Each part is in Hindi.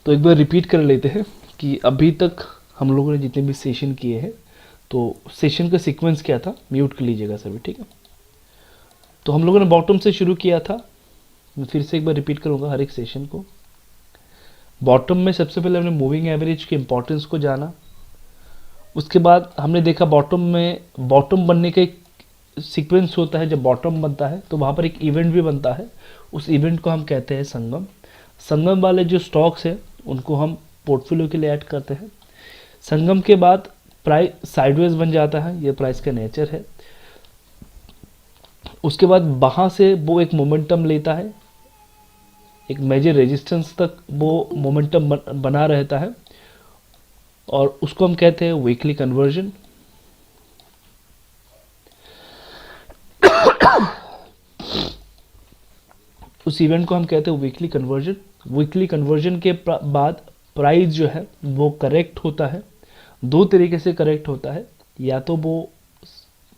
तो एक बार रिपीट कर लेते हैं कि अभी तक हम लोगों ने जितने भी सेशन किए हैं, तो सेशन का सीक्वेंस क्या था, म्यूट कर लीजिएगा सभी, ठीक है। तो हम लोगों ने बॉटम से शुरू किया था, मैं फिर से एक बार रिपीट करूंगा हर एक सेशन को। बॉटम में सबसे पहले हमने मूविंग एवरेज के इंपॉर्टेंस को जाना। उसके बाद हमने देखा बॉटम में बॉटम बनने का एक सीक्वेंस होता है। जब बॉटम बनता है तो वहाँ पर एक इवेंट भी बनता है, उस इवेंट को हम कहते हैं संगम। संगम वाले जो स्टॉक्स हैं उनको हम पोर्टफोलियो के लिए ऐड करते हैं। संगम के बाद प्राइस साइडवेज बन जाता है, ये प्राइस का नेचर है। उसके बाद वहाँ से वो एक मोमेंटम लेता है, एक मेजर रेजिस्टेंस तक वो मोमेंटम बना रहता है, और उसको हम कहते हैं वीकली कन्वर्जन। उस इवेंट को हम कहते हैं वीकली कन्वर्जन। वीकली कन्वर्जन के बाद प्राइस जो है वो करेक्ट होता है। दो तरीके से करेक्ट होता है, या तो वो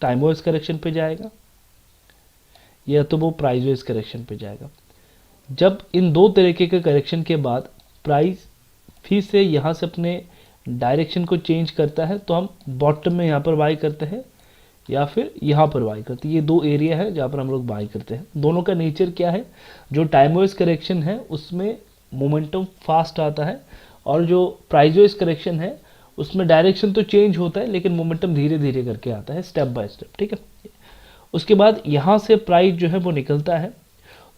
टाइम वाइज करेक्शन पे जाएगा या तो वो प्राइस वाइज करेक्शन पे जाएगा। जब इन दो तरीके के करेक्शन के बाद प्राइस फिर से यहाँ से अपने डायरेक्शन को चेंज करता है, तो हम बॉटम में यहाँ पर बाई करते हैं या फिर यहाँ पर बाई करते हैं। ये दो एरिया है जहाँ पर हम लोग बाई करते हैं। दोनों का नेचर क्या है, जो टाइम वाइज करेक्शन है उसमें मोमेंटम फास्ट आता है, और जो प्राइस वाइज करेक्शन है उसमें डायरेक्शन तो चेंज होता है लेकिन मोमेंटम धीरे धीरे करके आता है, स्टेप बाय स्टेप, ठीक है। उसके बाद यहाँ से प्राइस जो है वो निकलता है।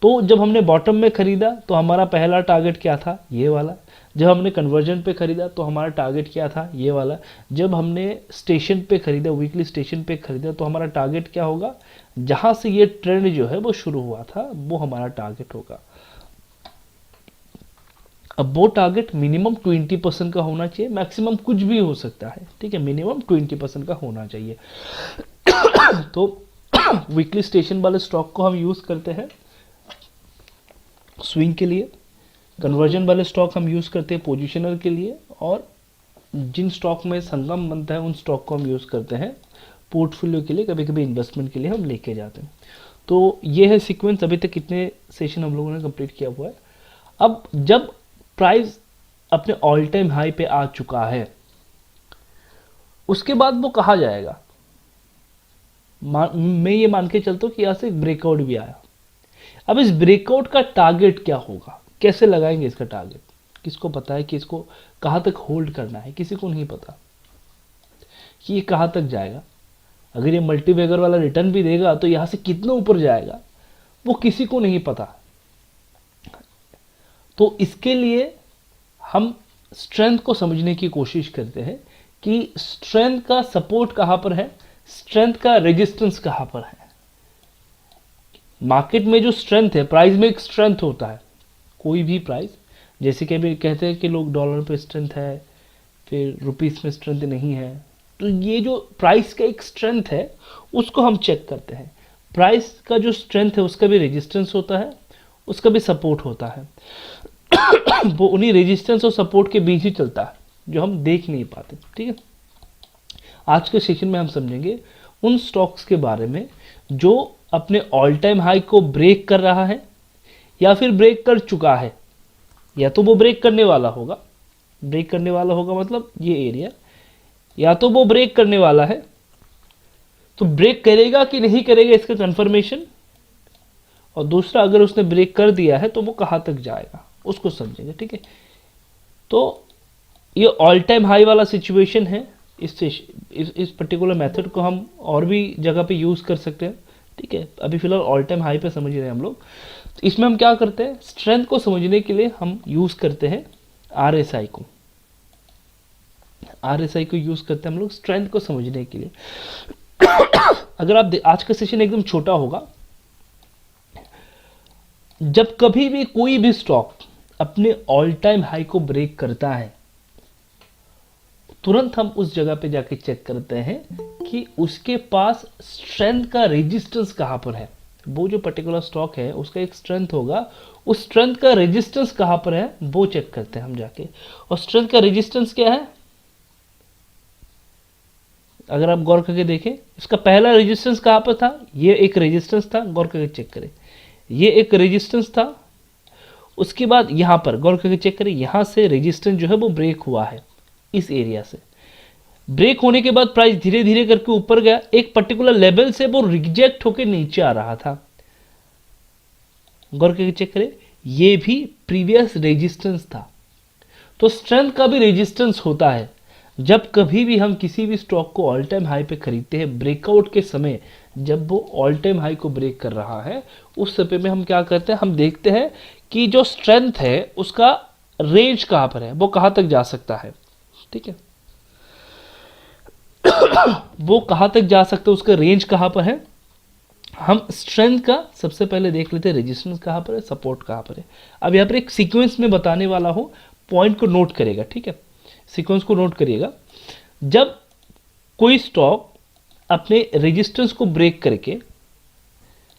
तो जब हमने बॉटम में खरीदा तो हमारा पहला टारगेट क्या था, ये वाला। जब हमने कन्वर्जन पे खरीदा तो हमारा टारगेट क्या था, ये वाला। जब हमने स्टेशन पे खरीदा, वीकली स्टेशन पे खरीदा, तो हमारा टारगेट क्या होगा, जहाँ से ये ट्रेंड जो है वो शुरू हुआ था वो हमारा टारगेट होगा। अब वो टारगेट मिनिमम 20% का होना चाहिए, मैक्सिमम कुछ भी हो सकता है, ठीक है, मिनिमम 20% का होना चाहिए। तो वीकली स्टेशन वाले स्टॉक को हम यूज़ करते हैं स्विंग के लिए, कन्वर्जन वाले स्टॉक हम यूज़ करते हैं पोजिशनर के लिए, और जिन स्टॉक में संगम बनता है उन स्टॉक को हम यूज़ करते हैं पोर्टफोलियो के लिए, कभी कभी इन्वेस्टमेंट के लिए हम लेके जाते हैं। तो ये है सीक्वेंस। अभी तक कितने सेशन हम लोगों ने कंप्लीट किया हुआ है। अब जब प्राइस अपने ऑल टाइम हाई पे आ चुका है, उसके बाद वो कहाँ जाएगा, मैं ये मान के चलता हूँ कि यहाँ से एक ब्रेकआउट भी आया। अब इस ब्रेकआउट का टारगेट क्या होगा, कैसे लगाएंगे इसका टारगेट, किसको पता है कि इसको कहाँ तक होल्ड करना है, किसी को नहीं पता कि ये कहाँ तक जाएगा। अगर ये मल्टीबैगर वाला रिटर्न भी देगा तो यहाँ से कितना ऊपर जाएगा वो किसी को नहीं पता। तो इसके लिए हम स्ट्रेंथ को समझने की कोशिश करते हैं कि स्ट्रेंथ का सपोर्ट कहाँ पर है, स्ट्रेंथ का रेजिस्टेंस कहाँ पर है। मार्केट में जो स्ट्रेंथ है, प्राइस में एक स्ट्रेंथ होता है, कोई भी प्राइस, जैसे कि अभी कहते हैं कि लोग डॉलर पे स्ट्रेंथ है, फिर रुपीस में स्ट्रेंथ नहीं है। तो ये जो प्राइस का एक स्ट्रेंथ है उसको हम चेक करते हैं। प्राइस का जो स्ट्रेंथ है उसका भी रेजिस्टेंस होता है, उसका भी सपोर्ट होता है। वो उन्हीं रेजिस्टेंस और सपोर्ट के बीच ही चलता है जो हम देख नहीं पाते, ठीक है। आज के सेशन में हम समझेंगे उन स्टॉक्स के बारे में जो अपने ऑल टाइम हाई को ब्रेक कर रहा है या फिर ब्रेक कर चुका है, या तो वो ब्रेक करने वाला होगा, ब्रेक करने वाला होगा मतलब ये एरिया, या तो वो ब्रेक करने वाला है। तो ब्रेक करेगा कि नहीं करेगा इसका कंफर्मेशन, और दूसरा अगर उसने ब्रेक कर दिया है तो वो कहाँ तक जाएगा उसको समझेंगे, ठीक है। तो ये ऑल टाइम हाई वाला सिचुएशन है। इस पर्टिकुलर मेथड को हम और भी जगह पे यूज़ कर सकते हैं, ठीक है। अभी फिलहाल ऑल टाइम हाई पे समझ रहे हैं हम लोग। तो इसमें हम क्या करते हैं, स्ट्रेंथ को समझने के लिए हम यूज़ करते हैं RSI को। RSI को यूज़ करते हैं हम लोग स्ट्रेंथ को समझने के लिए। अगर आप आज का सेशन एकदम छोटा होगा, जब कभी भी कोई भी स्टॉक अपने ऑल टाइम हाई को ब्रेक करता है, तुरंत हम उस जगह पे जाके चेक करते हैं कि उसके पास स्ट्रेंथ का रेजिस्टेंस कहां पर है। वो जो पर्टिकुलर स्टॉक है उसका एक स्ट्रेंथ होगा, उस स्ट्रेंथ का रेजिस्टेंस कहां पर है वो चेक करते हैं हम जाके। और स्ट्रेंथ का रेजिस्टेंस क्या है, अगर आप गौर करके देखें, इसका पहला रेजिस्टेंस कहां पर था, ये एक रेजिस्टेंस था, गौर करके चेक करें, ये एक रेजिस्टेंस था। उसके बाद यहाँ पर गौर करके चेक करें, यहाँ से रेजिस्टेंस जो है वो ब्रेक हुआ है, इस एरिया से ब्रेक होने के बाद प्राइस धीरे धीरे करके ऊपर गया, एक पर्टिकुलर लेवल से वो रिजेक्ट होकर नीचे आ रहा था। गौर करके चेक करें, ये भी प्रीवियस रेजिस्टेंस था। तो स्ट्रेंथ का भी रेजिस्टेंस होता है। जब कभी भी हम किसी भी स्टॉक को ऑल टाइम हाई पे खरीदते हैं, ब्रेकआउट के समय जब वो ऑल टाइम हाई को ब्रेक कर रहा है, उस समय में हम क्या करते हैं, हम देखते हैं कि जो स्ट्रेंथ है उसका रेंज कहाँ पर है, वो कहाँ तक जा सकता है। ठीक है, वो कहाँ तक जा सकता है, उसका रेंज कहाँ पर है। हम स्ट्रेंथ का सबसे पहले देख लेते हैं, रेजिस्टेंस कहाँ पर है, सपोर्ट कहाँ पर है। अब यहाँ पर एक सीक्वेंस में बताने वाला हूँ, पॉइंट को नोट करेगा। ठीक है, सीक्वेंस को नोट करिएगा। जब कोई स्टॉक अपने रेजिस्टेंस को ब्रेक करके,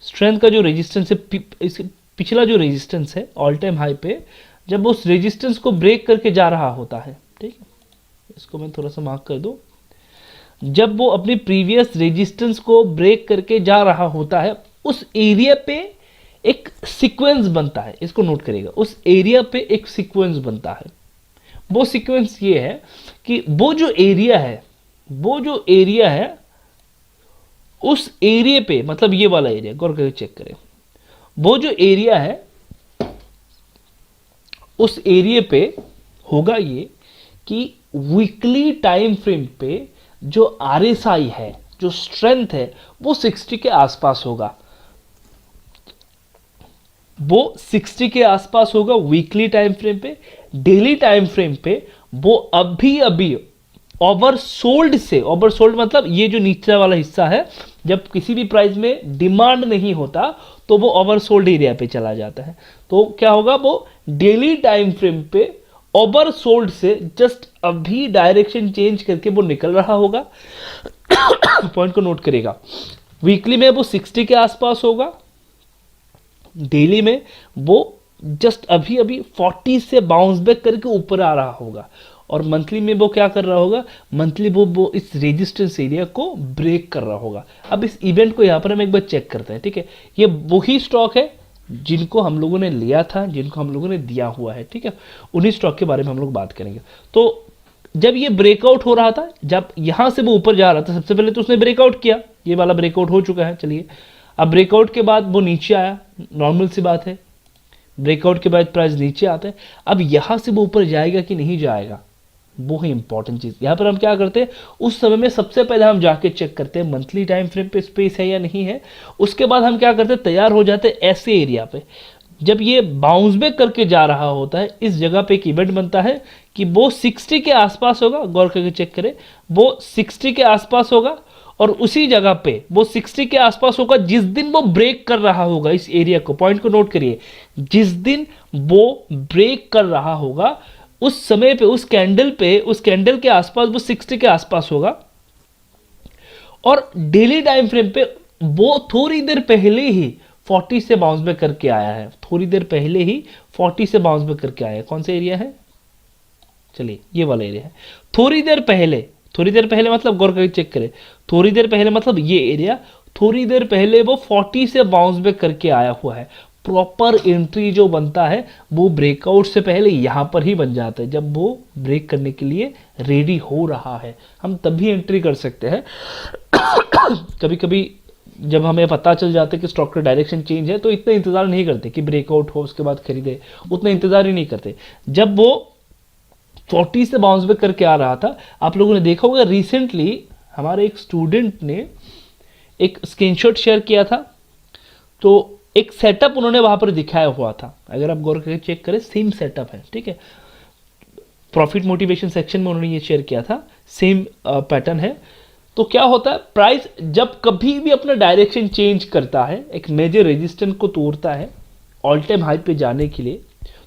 स्ट्रेंथ का जो रेजिस्टेंस है, पिछला जो रेजिस्टेंस है ऑल टाइम हाई पे, जब उस रेजिस्टेंस को ब्रेक करके जा रहा होता है, ठीक है, इसको मैं थोड़ा सा मार्क कर दूं, जब वो अपनी प्रीवियस रेजिस्टेंस को ब्रेक करके जा रहा होता है, उस एरिया पे एक सीक्वेंस बनता है। इसको नोट करिएगा, उस एरिया पे एक सीक्वेंस बनता है। वो सीक्वेंस ये है कि वो जो एरिया है उस एरिया पे, मतलब ये वाला एरिया, गौर करके चेक करें, वो जो एरिया है उस एरिया पे होगा ये कि वीकली टाइम फ्रेम पे जो RSI है, जो स्ट्रेंथ है, वो 60 के आसपास होगा। वो 60 के आसपास होगा वीकली टाइम फ्रेम पे। डेली टाइम फ्रेम पे वो अभी ओवरसोल्ड से, ओवरसोल्ड मतलब ये जो नीचे वाला हिस्सा है, जब किसी भी प्राइस में डिमांड नहीं होता तो वो ओवरसोल्ड एरिया पे चला जाता है। तो क्या होगा, वो डेली टाइम फ्रेम पे ओवरसोल्ड से जस्ट अभी डायरेक्शन चेंज करके वो निकल रहा होगा। पॉइंट को नोट करेगा, वीकली में वो 60 के आसपास होगा, डेली में वो जस्ट अभी 40 से बाउंस बैक करके ऊपर आ रहा होगा, और मंथली में वो क्या कर रहा होगा, मंथली वो इस रेजिस्टेंस एरिया को ब्रेक कर रहा होगा। अब इस इवेंट को यहाँ पर हम एक बार चेक करते हैं। ठीक है, ये वही स्टॉक है जिनको हम लोगों ने लिया था, जिनको हम लोगों ने दिया हुआ है। ठीक है, उन्हीं स्टॉक के बारे में हम लोग बात करेंगे। तो जब ये ब्रेकआउट हो रहा था, जब यहाँ से वो ऊपर जा रहा था, सबसे पहले तो उसने ब्रेकआउट किया, ये वाला ब्रेकआउट हो चुका है। चलिए, अब ब्रेकआउट के बाद वो नीचे आया, नॉर्मल सी बात है, ब्रेकआउट के बाद प्राइस नीचे आता है। अब यहाँ से वो ऊपर जाएगा कि नहीं जाएगा, वो है इंपॉर्टेंट चीज। यहाँ पर हम क्या करते हैं, उस समय में सबसे पहले हम जाके चेक करते हैं मंथली टाइम फ्रेम पे स्पेस है या नहीं है। उसके बाद हम क्या करते हैं, तैयार हो जाते हैं ऐसे एरिया पे, जब ये बाउंस बैक करके जा रहा होता है, इस जगह पे एक इवेंट बनता है कि वो 60 के आसपास होगा। गौर करके चेक करें, वो 60 के आसपास होगा, और उसी जगह पे वो 60 के आसपास होगा जिस दिन वो ब्रेक कर रहा होगा इस एरिया को। पॉइंट को नोट करिए, जिस दिन वो ब्रेक कर रहा होगा उस समय पे, उस कैंडल के आसपास वो 60 के आसपास होगा। और डेली टाइम फ्रेम पे वो थोड़ी देर पहले ही 40 से बाउंस बैक करके आया है, थोड़ी देर पहले ही 40 से बाउंस बैक करके आया है। कौन सा एरिया है, चलिए ये वाला एरिया है। थोड़ी देर पहले मतलब गौर करके चेक करें, थोड़ी देर पहले मतलब ये एरिया, थोड़ी देर पहले वो 40 से बाउंस बैक करके आया हुआ है। प्रॉपर एंट्री जो बनता है वो ब्रेकआउट से पहले यहां पर ही बन जाता है, जब वो ब्रेक करने के लिए रेडी हो रहा है, हम तभी एंट्री कर सकते हैं। कभी कभी जब हमें पता चल जाता है कि स्टॉक का डायरेक्शन चेंज है, तो इतना इंतजार नहीं करते कि ब्रेकआउट हो उसके बाद खरीदे, उतना इंतजार ही नहीं करते। जब वो 40 से बाउंस बैक करके आ रहा था, आप लोगों ने देखा होगा रिसेंटली हमारे एक स्टूडेंट ने एक स्क्रीनशॉट शेयर किया था, तो एक सेटअप उन्होंने वहां पर दिखाया हुआ था। अगर आप गौर करके चेक करें, सेम सेटअप है। ठीक है, प्रॉफिट मोटिवेशन सेक्शन में उन्होंने ये शेयर किया था, सेम पैटर्न है। तो क्या होता है, प्राइस जब कभी भी अपना डायरेक्शन चेंज करता है, एक मेजर रेजिस्टेंस को तोड़ता है ऑल टाइम हाई पे जाने के लिए,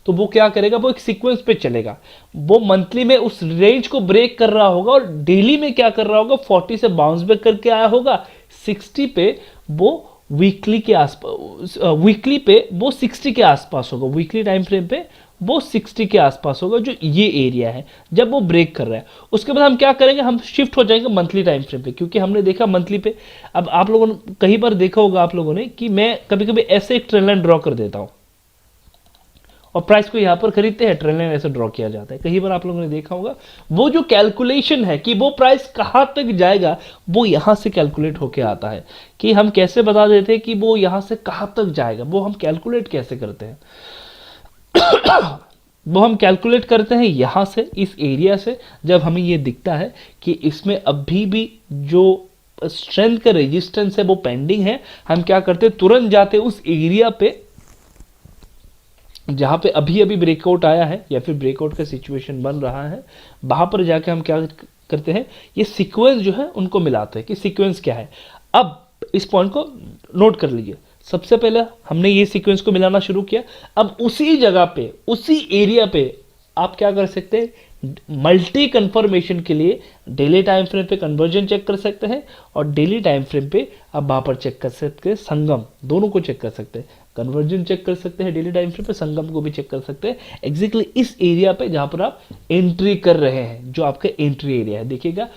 तो वो क्या करेगा, वो एक सीक्वेंस पे चलेगा। वो मंथली में उस रेंज को ब्रेक कर रहा होगा, और डेली में क्या कर रहा होगा, 40 से बाउंस बैक करके आया होगा, 60 पे वो वीकली के आसपास, वीकली पे वो 60 के आसपास होगा, वीकली टाइम फ्रेम पे वो 60 के आसपास होगा, जो ये एरिया है जब वो ब्रेक कर रहा है। उसके बाद हम क्या करेंगे, हम शिफ्ट हो जाएंगे मंथली टाइम फ्रेम पे, क्योंकि हमने देखा मंथली पे। अब आप लोगों ने कई बार देखा होगा आप लोगों ने कि मैं कभी कभी ऐसे एक ट्रेंड लाइन ड्रॉ कर देता हूं, और प्राइस को यहाँ पर खरीदते हैं, ट्रेंड लाइन ऐसे ड्रॉ किया जाता है। कई बार आप लोगों ने देखा होगा वो जो कैलकुलेशन है कि वो प्राइस कहाँ तक जाएगा, वो यहाँ से कैलकुलेट होके आता है। कि हम कैसे बता देते हैं कि वो यहाँ से कहाँ तक जाएगा, वो हम कैलकुलेट कैसे करते हैं वो हम कैलकुलेट करते हैं यहाँ से, इस एरिया से। जब हमें ये दिखता है कि इसमें अभी भी जो स्ट्रेंथ का रेजिस्टेंस है वो पेंडिंग है, हम क्या करते हैं, तुरंत जाते उस एरिया पे जहां पे अभी अभी ब्रेकआउट आया है या फिर ब्रेकआउट का सिचुएशन बन रहा है, वहां पर जाके हम क्या करते हैं, ये सीक्वेंस जो है उनको मिलाते हैं कि सीक्वेंस क्या है। अब इस पॉइंट को नोट कर लीजिए, सबसे पहले हमने ये सीक्वेंस को मिलाना शुरू किया। अब उसी जगह पे, उसी एरिया पे आप क्या कर सकते हैं, मल्टी कंफर्मेशन के लिए डेली टाइम फ्रेम पे कन्वर्जन चेक कर सकते हैं और डेली टाइम फ्रेम पे आप वहां पर चेक कर सकते हैं, संगम दोनों को चेक कर सकते हैं, कन्वर्जन चेक कर सकते हैं डेली टाइम फ्रेम पे, संगम को भी चेक कर सकते हैं एग्जैक्टली इस एरिया पे जहां पर आप एंट्री कर रहे हैं, जो आपका एंट्री एरिया है। देखिएगा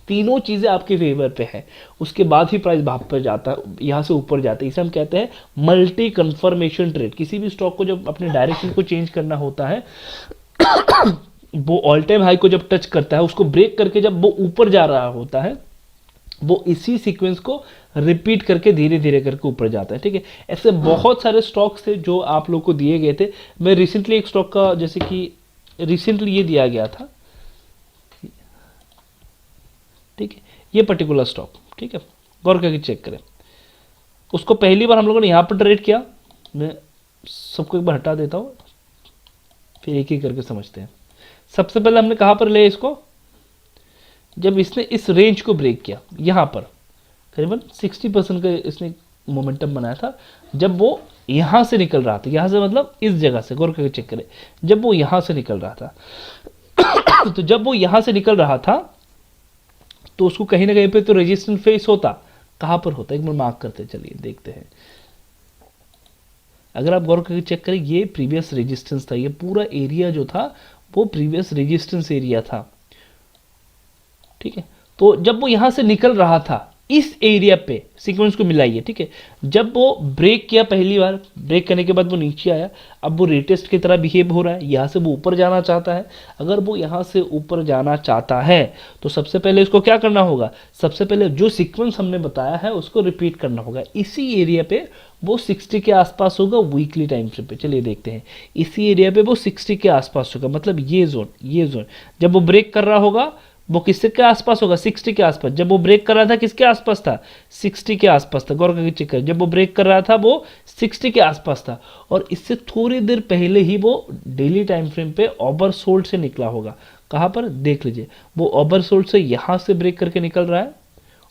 तीनों चीजें आपके फेवर पे है, उसके बाद ही प्राइस वहां पर जाता है, यहाँ से ऊपर जाता है। इसे हम कहते हैं मल्टी कन्फर्मेशन ट्रेड। किसी भी स्टॉक को जब अपने डायरेक्शन को चेंज करना होता है वो ऑल टाइम हाई को जब टच करता है, उसको ब्रेक करके जब वो ऊपर जा रहा होता है, वो इसी सीक्वेंस को रिपीट करके धीरे धीरे करके ऊपर जाता है। ठीक है, ऐसे बहुत सारे स्टॉक्स थे जो आप लोग को दिए गए थे। मैं रिसेंटली एक स्टॉक का, जैसे कि रिसेंटली ये दिया गया था, ठीक है, ये पर्टिकुलर स्टॉक, ठीक है, गौर करके चेक करें। उसको पहली बार हम लोगों ने यहाँ पर ट्रेड किया। मैं सबको एक बार हटा देता हूँ, फिर एक ही करके समझते हैं। सबसे पहले हमने कहाँ पर लिया इसको, जब इसने इस रेंज को ब्रेक किया, यहाँ पर करीबन 60% का इसने मोमेंटम बनाया था। जब वो यहाँ से निकल रहा था, यहाँ से मतलब इस जगह से, गौर करके चेक करें, जब वो यहाँ से निकल रहा था तो जब वो यहाँ से निकल रहा था तो उसको कहीं ना कहीं पे तो रेजिस्टेंस फेस होता। कहाँ पर होता, एक बार मार्क करते चलिए देखते हैं। अगर आप गौर करके चेक करें, ये प्रीवियस रेजिस्टेंस था, ये पूरा एरिया जो था वो प्रीवियस रेजिस्टेंस एरिया था। ठीक है, तो जब वो यहां से निकल रहा था इस एरिया पे, सीक्वेंस को मिलाइए, ठीक है, जब वो ब्रेक किया पहली बार, ब्रेक करने के बाद वो नीचे आया, अब वो रिटेस्ट की तरह बिहेव हो रहा है, यहां से वो ऊपर जाना चाहता है। अगर वो यहां से ऊपर जाना चाहता है तो सबसे पहले इसको क्या करना होगा, सबसे पहले जो सीक्वेंस हमने बताया है उसको रिपीट करना होगा। इसी एरिया पे वो 60 के आसपास होगा वीकली टाइम फ्रेम पे। चलिए देखते हैं, इसी एरिया पे वो 60 के आसपास होगा, मतलब ये जोन जब वो ब्रेक कर रहा होगा वो किसके के आसपास होगा, 60 के आसपास। जब वो ब्रेक कर रहा था किसके आसपास था, 60 के आसपास था। गौर करके चेक कर, जब वो ब्रेक कर रहा था वो 60 के आसपास था और इससे थोड़ी देर पहले ही वो डेली टाइम फ्रेम पे ओवरसोल्ड से निकला होगा। कहाँ पर देख लीजिए, वो ओवरसोल्ड से यहाँ से ब्रेक करके निकल रहा है,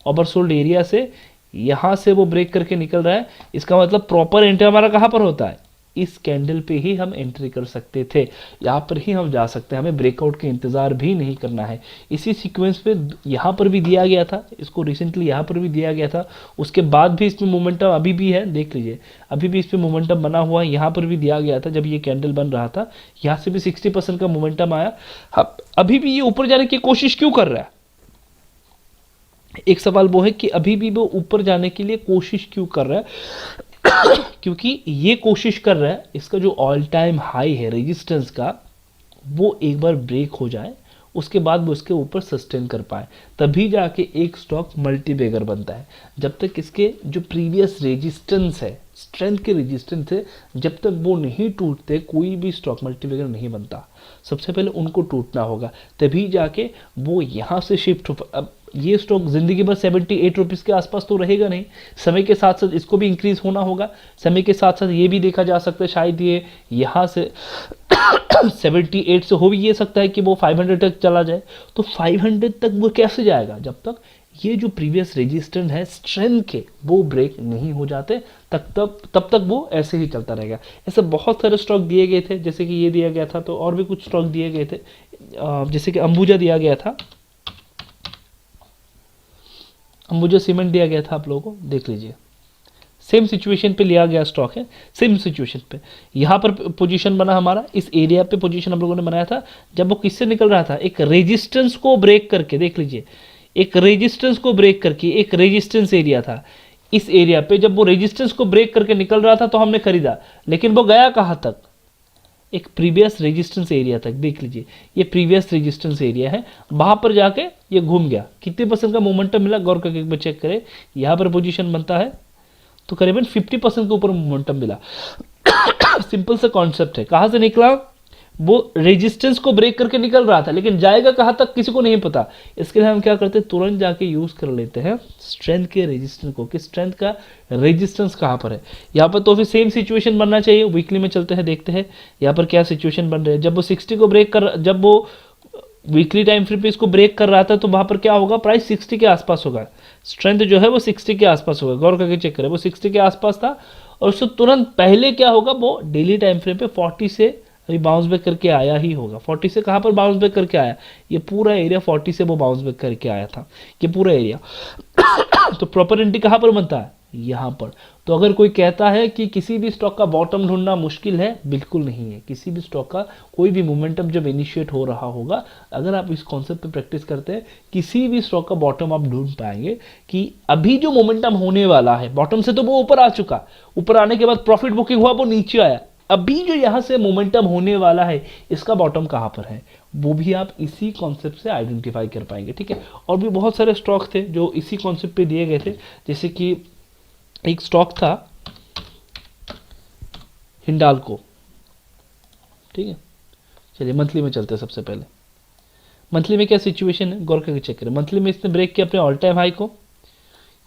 ओवरसोल्ड एरिया से यहाँ से वो ब्रेक करके निकल रहा है। इसका मतलब प्रॉपर एंट्री हमारा कहाँ पर होता है, इस कैंडल पे ही हम एंट्री कर सकते थे, यहाँ पर ही हम जा सकते हैं, हमें ब्रेकआउट का इंतजार भी नहीं करना है। इसी सीक्वेंस पे यहाँ पर भी दिया गया था, इसको रिसेंटली यहाँ पर भी दिया गया था, उसके बाद भी इसमें मोमेंटम अभी भी है, देख लीजिए अभी भी इसमें मोमेंटम बना हुआ है। यहाँ पर भी दिया गया था जब ये कैंडल बन रहा था, यहाँ से भी 60% का मोमेंटम आया। अभी भी ये ऊपर जाने की कोशिश क्यों कर रहा है, एक सवाल वो है कि अभी भी वो ऊपर जाने के लिए कोशिश क्यों कर रहा है क्योंकि ये कोशिश कर रहा है इसका जो ऑल टाइम हाई है रेजिस्टेंस का, वो एक बार ब्रेक हो जाए, उसके बाद वो इसके ऊपर सस्टेन कर पाए, तभी जाके एक स्टॉक मल्टी बैगर बनता है। जब तक इसके जो प्रीवियस रेजिस्टेंस है, स्ट्रेंथ के रेजिस्टेंस है, जब तक वो नहीं टूटते कोई भी स्टॉक मल्टी बैगर नहीं बनता। सबसे पहले उनको टूटना होगा, तभी जाके वो यहाँ से शिफ्ट हो। अब ये स्टॉक जिंदगी भर 78 रुपीज़ के आसपास तो रहेगा नहीं, समय के साथ साथ इसको भी इंक्रीज होना होगा। समय के साथ साथ ये भी देखा जा सकता है शायद ये यहाँ से 78 से हो भी ये सकता है कि वो 500 तक चला जाए। तो 500 तक वो कैसे जाएगा, जब तक ये जो प्रीवियस रेजिस्टेंस है स्ट्रेंथ के वो ब्रेक नहीं हो जाते, तब तक वो ऐसे ही चलता रहेगा। ऐसे बहुत सारे स्टॉक दिए गए थे, जैसे कि ये दिया गया था, तो और भी कुछ स्टॉक दिए गए थे, जैसे कि अंबुजा दिया गया था, अंबुजा सीमेंट दिया गया था, आप लोगों को देख लीजिए। सेम सिचुएशन पे लिया गया स्टॉक है, सेम सिचुएशन पे यहाँ पर पोजीशन बना हमारा, इस एरिया पे पोजीशन हम लोगों ने बनाया था। जब वो किससे निकल रहा था, एक रेजिस्टेंस को ब्रेक करके, देख लीजिए एक रेजिस्टेंस को ब्रेक करके, एक रेजिस्टेंस एरिया था, इस एरिया पे जब वो रेजिस्टेंस को ब्रेक करके निकल रहा था तो हमने खरीदा, लेकिन वो गया कहाँ तक, एक प्रीवियस रेजिस्टेंस एरिया तक, देख लीजिए ये प्रीवियस रेजिस्टेंस एरिया है, वहां पर जाके ये घूम गया, कितने परसेंट का मोमेंटम मिला गौर करके एक बार चेक करें। यहाँ पर पोजीशन बनता है तो करीबन 50% के ऊपर मोमेंटम मिला। सिंपल सा कॉन्सेप्ट है, कहाँ से निकला, वो रेजिस्टेंस को ब्रेक करके निकल रहा था, लेकिन जाएगा कहाँ तक किसी को नहीं पता। इसके लिए हम क्या करते हैं, तुरंत जाके यूज कर लेते हैं स्ट्रेंथ के रेजिस्टेंस को, कि स्ट्रेंथ का रेजिस्टेंस कहाँ पर है। यहाँ पर तो फिर सेम सिचुएशन बनना चाहिए। वीकली में चलते हैं, देखते हैं यहाँ पर क्या सिचुएशन बन रही है। जब वो 60 को ब्रेक कर, जब वो वीकली टाइम फ्रेम पे इसको ब्रेक कर रहा था, तो वहां पर क्या होगा, प्राइस 60 के आसपास होगा, स्ट्रेंथ जो है वो 60 के आसपास होगा। गौर करके चेक करें, वो 60 के आसपास था, और उससे तुरंत पहले क्या होगा, वो डेली टाइम फ्रेम पे 40 से अभी बाउंस बैक करके आया ही होगा। 40 से कहाँ पर बाउंस बैक करके आया, ये पूरा एरिया 40 से वो बाउंस बैक करके आया था, ये पूरा एरिया। तो प्रॉपर एंट्री कहाँ पर बनता है, यहाँ पर। तो अगर कोई कहता है कि किसी भी स्टॉक का बॉटम ढूंढना मुश्किल है, बिल्कुल नहीं है। किसी भी स्टॉक का कोई भी मोमेंटम जब इनिशिएट हो रहा होगा, अगर आप इस कॉन्सेप्ट पे प्रैक्टिस करते हैं, किसी भी स्टॉक का बॉटम आप ढूंढ पाएंगे कि अभी जो मोमेंटम होने वाला है, बॉटम से तो वो ऊपर आ चुका, ऊपर आने के बाद प्रॉफिट बुकिंग हुआ, वो नीचे आया, अभी जो यहाँ से मोमेंटम होने वाला है, इसका बॉटम कहाँ पर है, वो भी आप इसी कॉन्सेप्ट से आइडेंटिफाई कर पाएंगे, ठीक है। और भी बहुत सारे स्टॉक थे जो इसी कॉन्सेप्ट पे दिए गए थे, जैसे कि एक स्टॉक था हिंडाल्को, ठीक है। चलिए मंथली में चलते हैं। सबसे पहले मंथली में क्या सिचुएशन है, गौर करके चेक करें। मंथली में इसने ब्रेक किया अपने ऑल टाइम हाई को,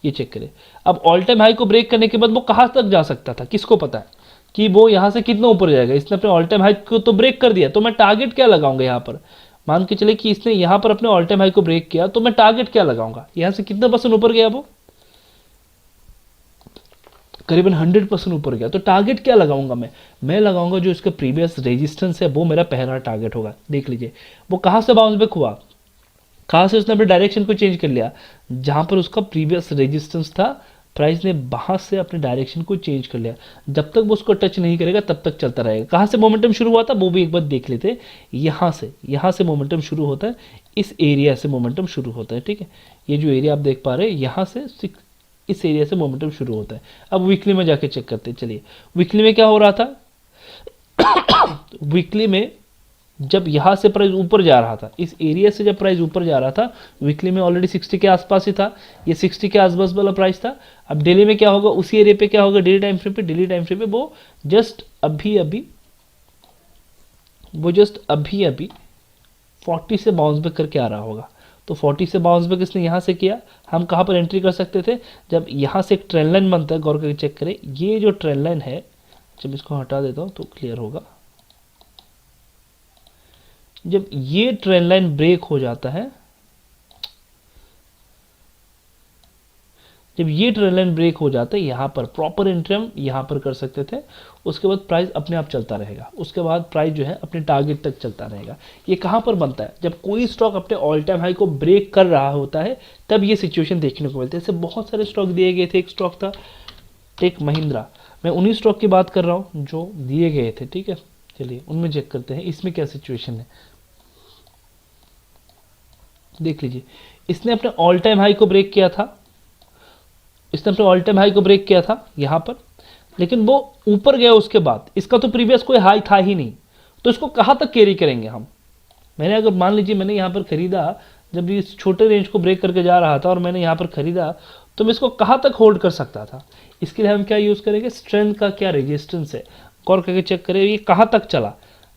ये चेक करें। अब ऑल टाइम हाई को ब्रेक करने के बाद वो कहाँ तक जा सकता था, किसको पता है कि वो यहाँ से कितना ऊपर जाएगा। इसने अपने ऑल टाइम हाई को तो ब्रेक कर दिया, तो मैं टारगेट क्या लगाऊंगा यहाँ पर। मान के चले कि इसने यहाँ पर अपने ऑल टाइम हाई को ब्रेक किया, तो मैं टारगेट क्या लगाऊंगा, यहाँ से कितना परसेंट ऊपर गया, वो करीबन 100% ऊपर गया। तो टारगेट क्या लगाऊंगा मैं लगाऊंगा जो इसका प्रीवियस रेजिस्टेंस है, वो मेरा पहला टारगेट होगा। देख लीजिए वो कहाँ से बाउंस बैक हुआ, कहाँ से उसने अपने डायरेक्शन को चेंज कर लिया, जहाँ पर उसका प्रीवियस रेजिस्टेंस था, प्राइस ने वहां से अपने डायरेक्शन को चेंज कर लिया। जब तक वो उसको टच नहीं करेगा तब तक चलता रहेगा। कहाँ से मोमेंटम शुरू हुआ था वो भी एक बार देख लेते हैं। यहाँ से मोमेंटम शुरू होता है, इस एरिया से मोमेंटम शुरू होता है, ठीक है। ये जो एरिया आप देख पा रहे हैं, यहाँ से इस एरिया से मोमेंटम शुरू होता है। अब वीकली में जाके चेक करते हैं। चलिए वीकली में क्या हो रहा था, वीकली में जब यहाँ से प्राइस ऊपर जा रहा था, इस एरिया से जब प्राइस ऊपर जा रहा था, वीकली में ऑलरेडी 60 के आसपास ही था, ये 60 के आसपास वाला प्राइस था। अब डेली में क्या होगा, उसी एरिया पे क्या होगा, डेली टाइम फ्रेम पे वो जस्ट अभी अभी 40 से बाउंस बैक करके आ रहा होगा। तो 40 से बाउंस बैक इसने यहाँ से किया। हम कहाँ पर एंट्री कर सकते थे, जब यहाँ से एक ट्रेंड लाइन बनता है, गौर करके चेक करें। ये जो ट्रेंड लाइन है, जब इसको हटा देता हूँ तो क्लियर होगा। जब ये ट्रेंड लाइन ब्रेक हो जाता है, जब ये ट्रेंड लाइन ब्रेक हो जाता है, यहाँ पर प्रॉपर एंट्री हम यहाँ पर कर सकते थे। उसके बाद प्राइस अपने आप चलता रहेगा, उसके बाद प्राइस जो है अपने टारगेट तक चलता रहेगा। ये कहाँ पर बनता है, जब कोई स्टॉक अपने ऑल टाइम हाई को ब्रेक कर रहा होता है, तब ये सिचुएशन देखने को मिलती है। ऐसे बहुत सारे स्टॉक दिए गए थे। एक स्टॉक था टेक महिंद्रा, मैं उन्हीं स्टॉक की बात कर रहा हूँ जो दिए गए थे, ठीक है। चलिए उनमें चेक करते हैं इसमें क्या सिचुएशन है। देख लीजिए, इसने अपने ऑल टाइम हाई को ब्रेक किया था, यहाँ पर, लेकिन वो ऊपर गया। उसके बाद इसका तो प्रीवियस कोई हाई था ही नहीं, तो इसको कहाँ तक कैरी करेंगे हम। मैंने अगर मान लीजिए मैंने यहाँ पर खरीदा, जब इस छोटे रेंज को ब्रेक करके जा रहा था और मैंने यहाँ पर खरीदा, तो मैं इसको कहाँ तक होल्ड कर सकता था। इसके लिए हम क्या यूज़ करेंगे, स्ट्रेंथ का क्या रेजिस्टेंस है, गौर करके चेक करें ये कहाँ तक चला।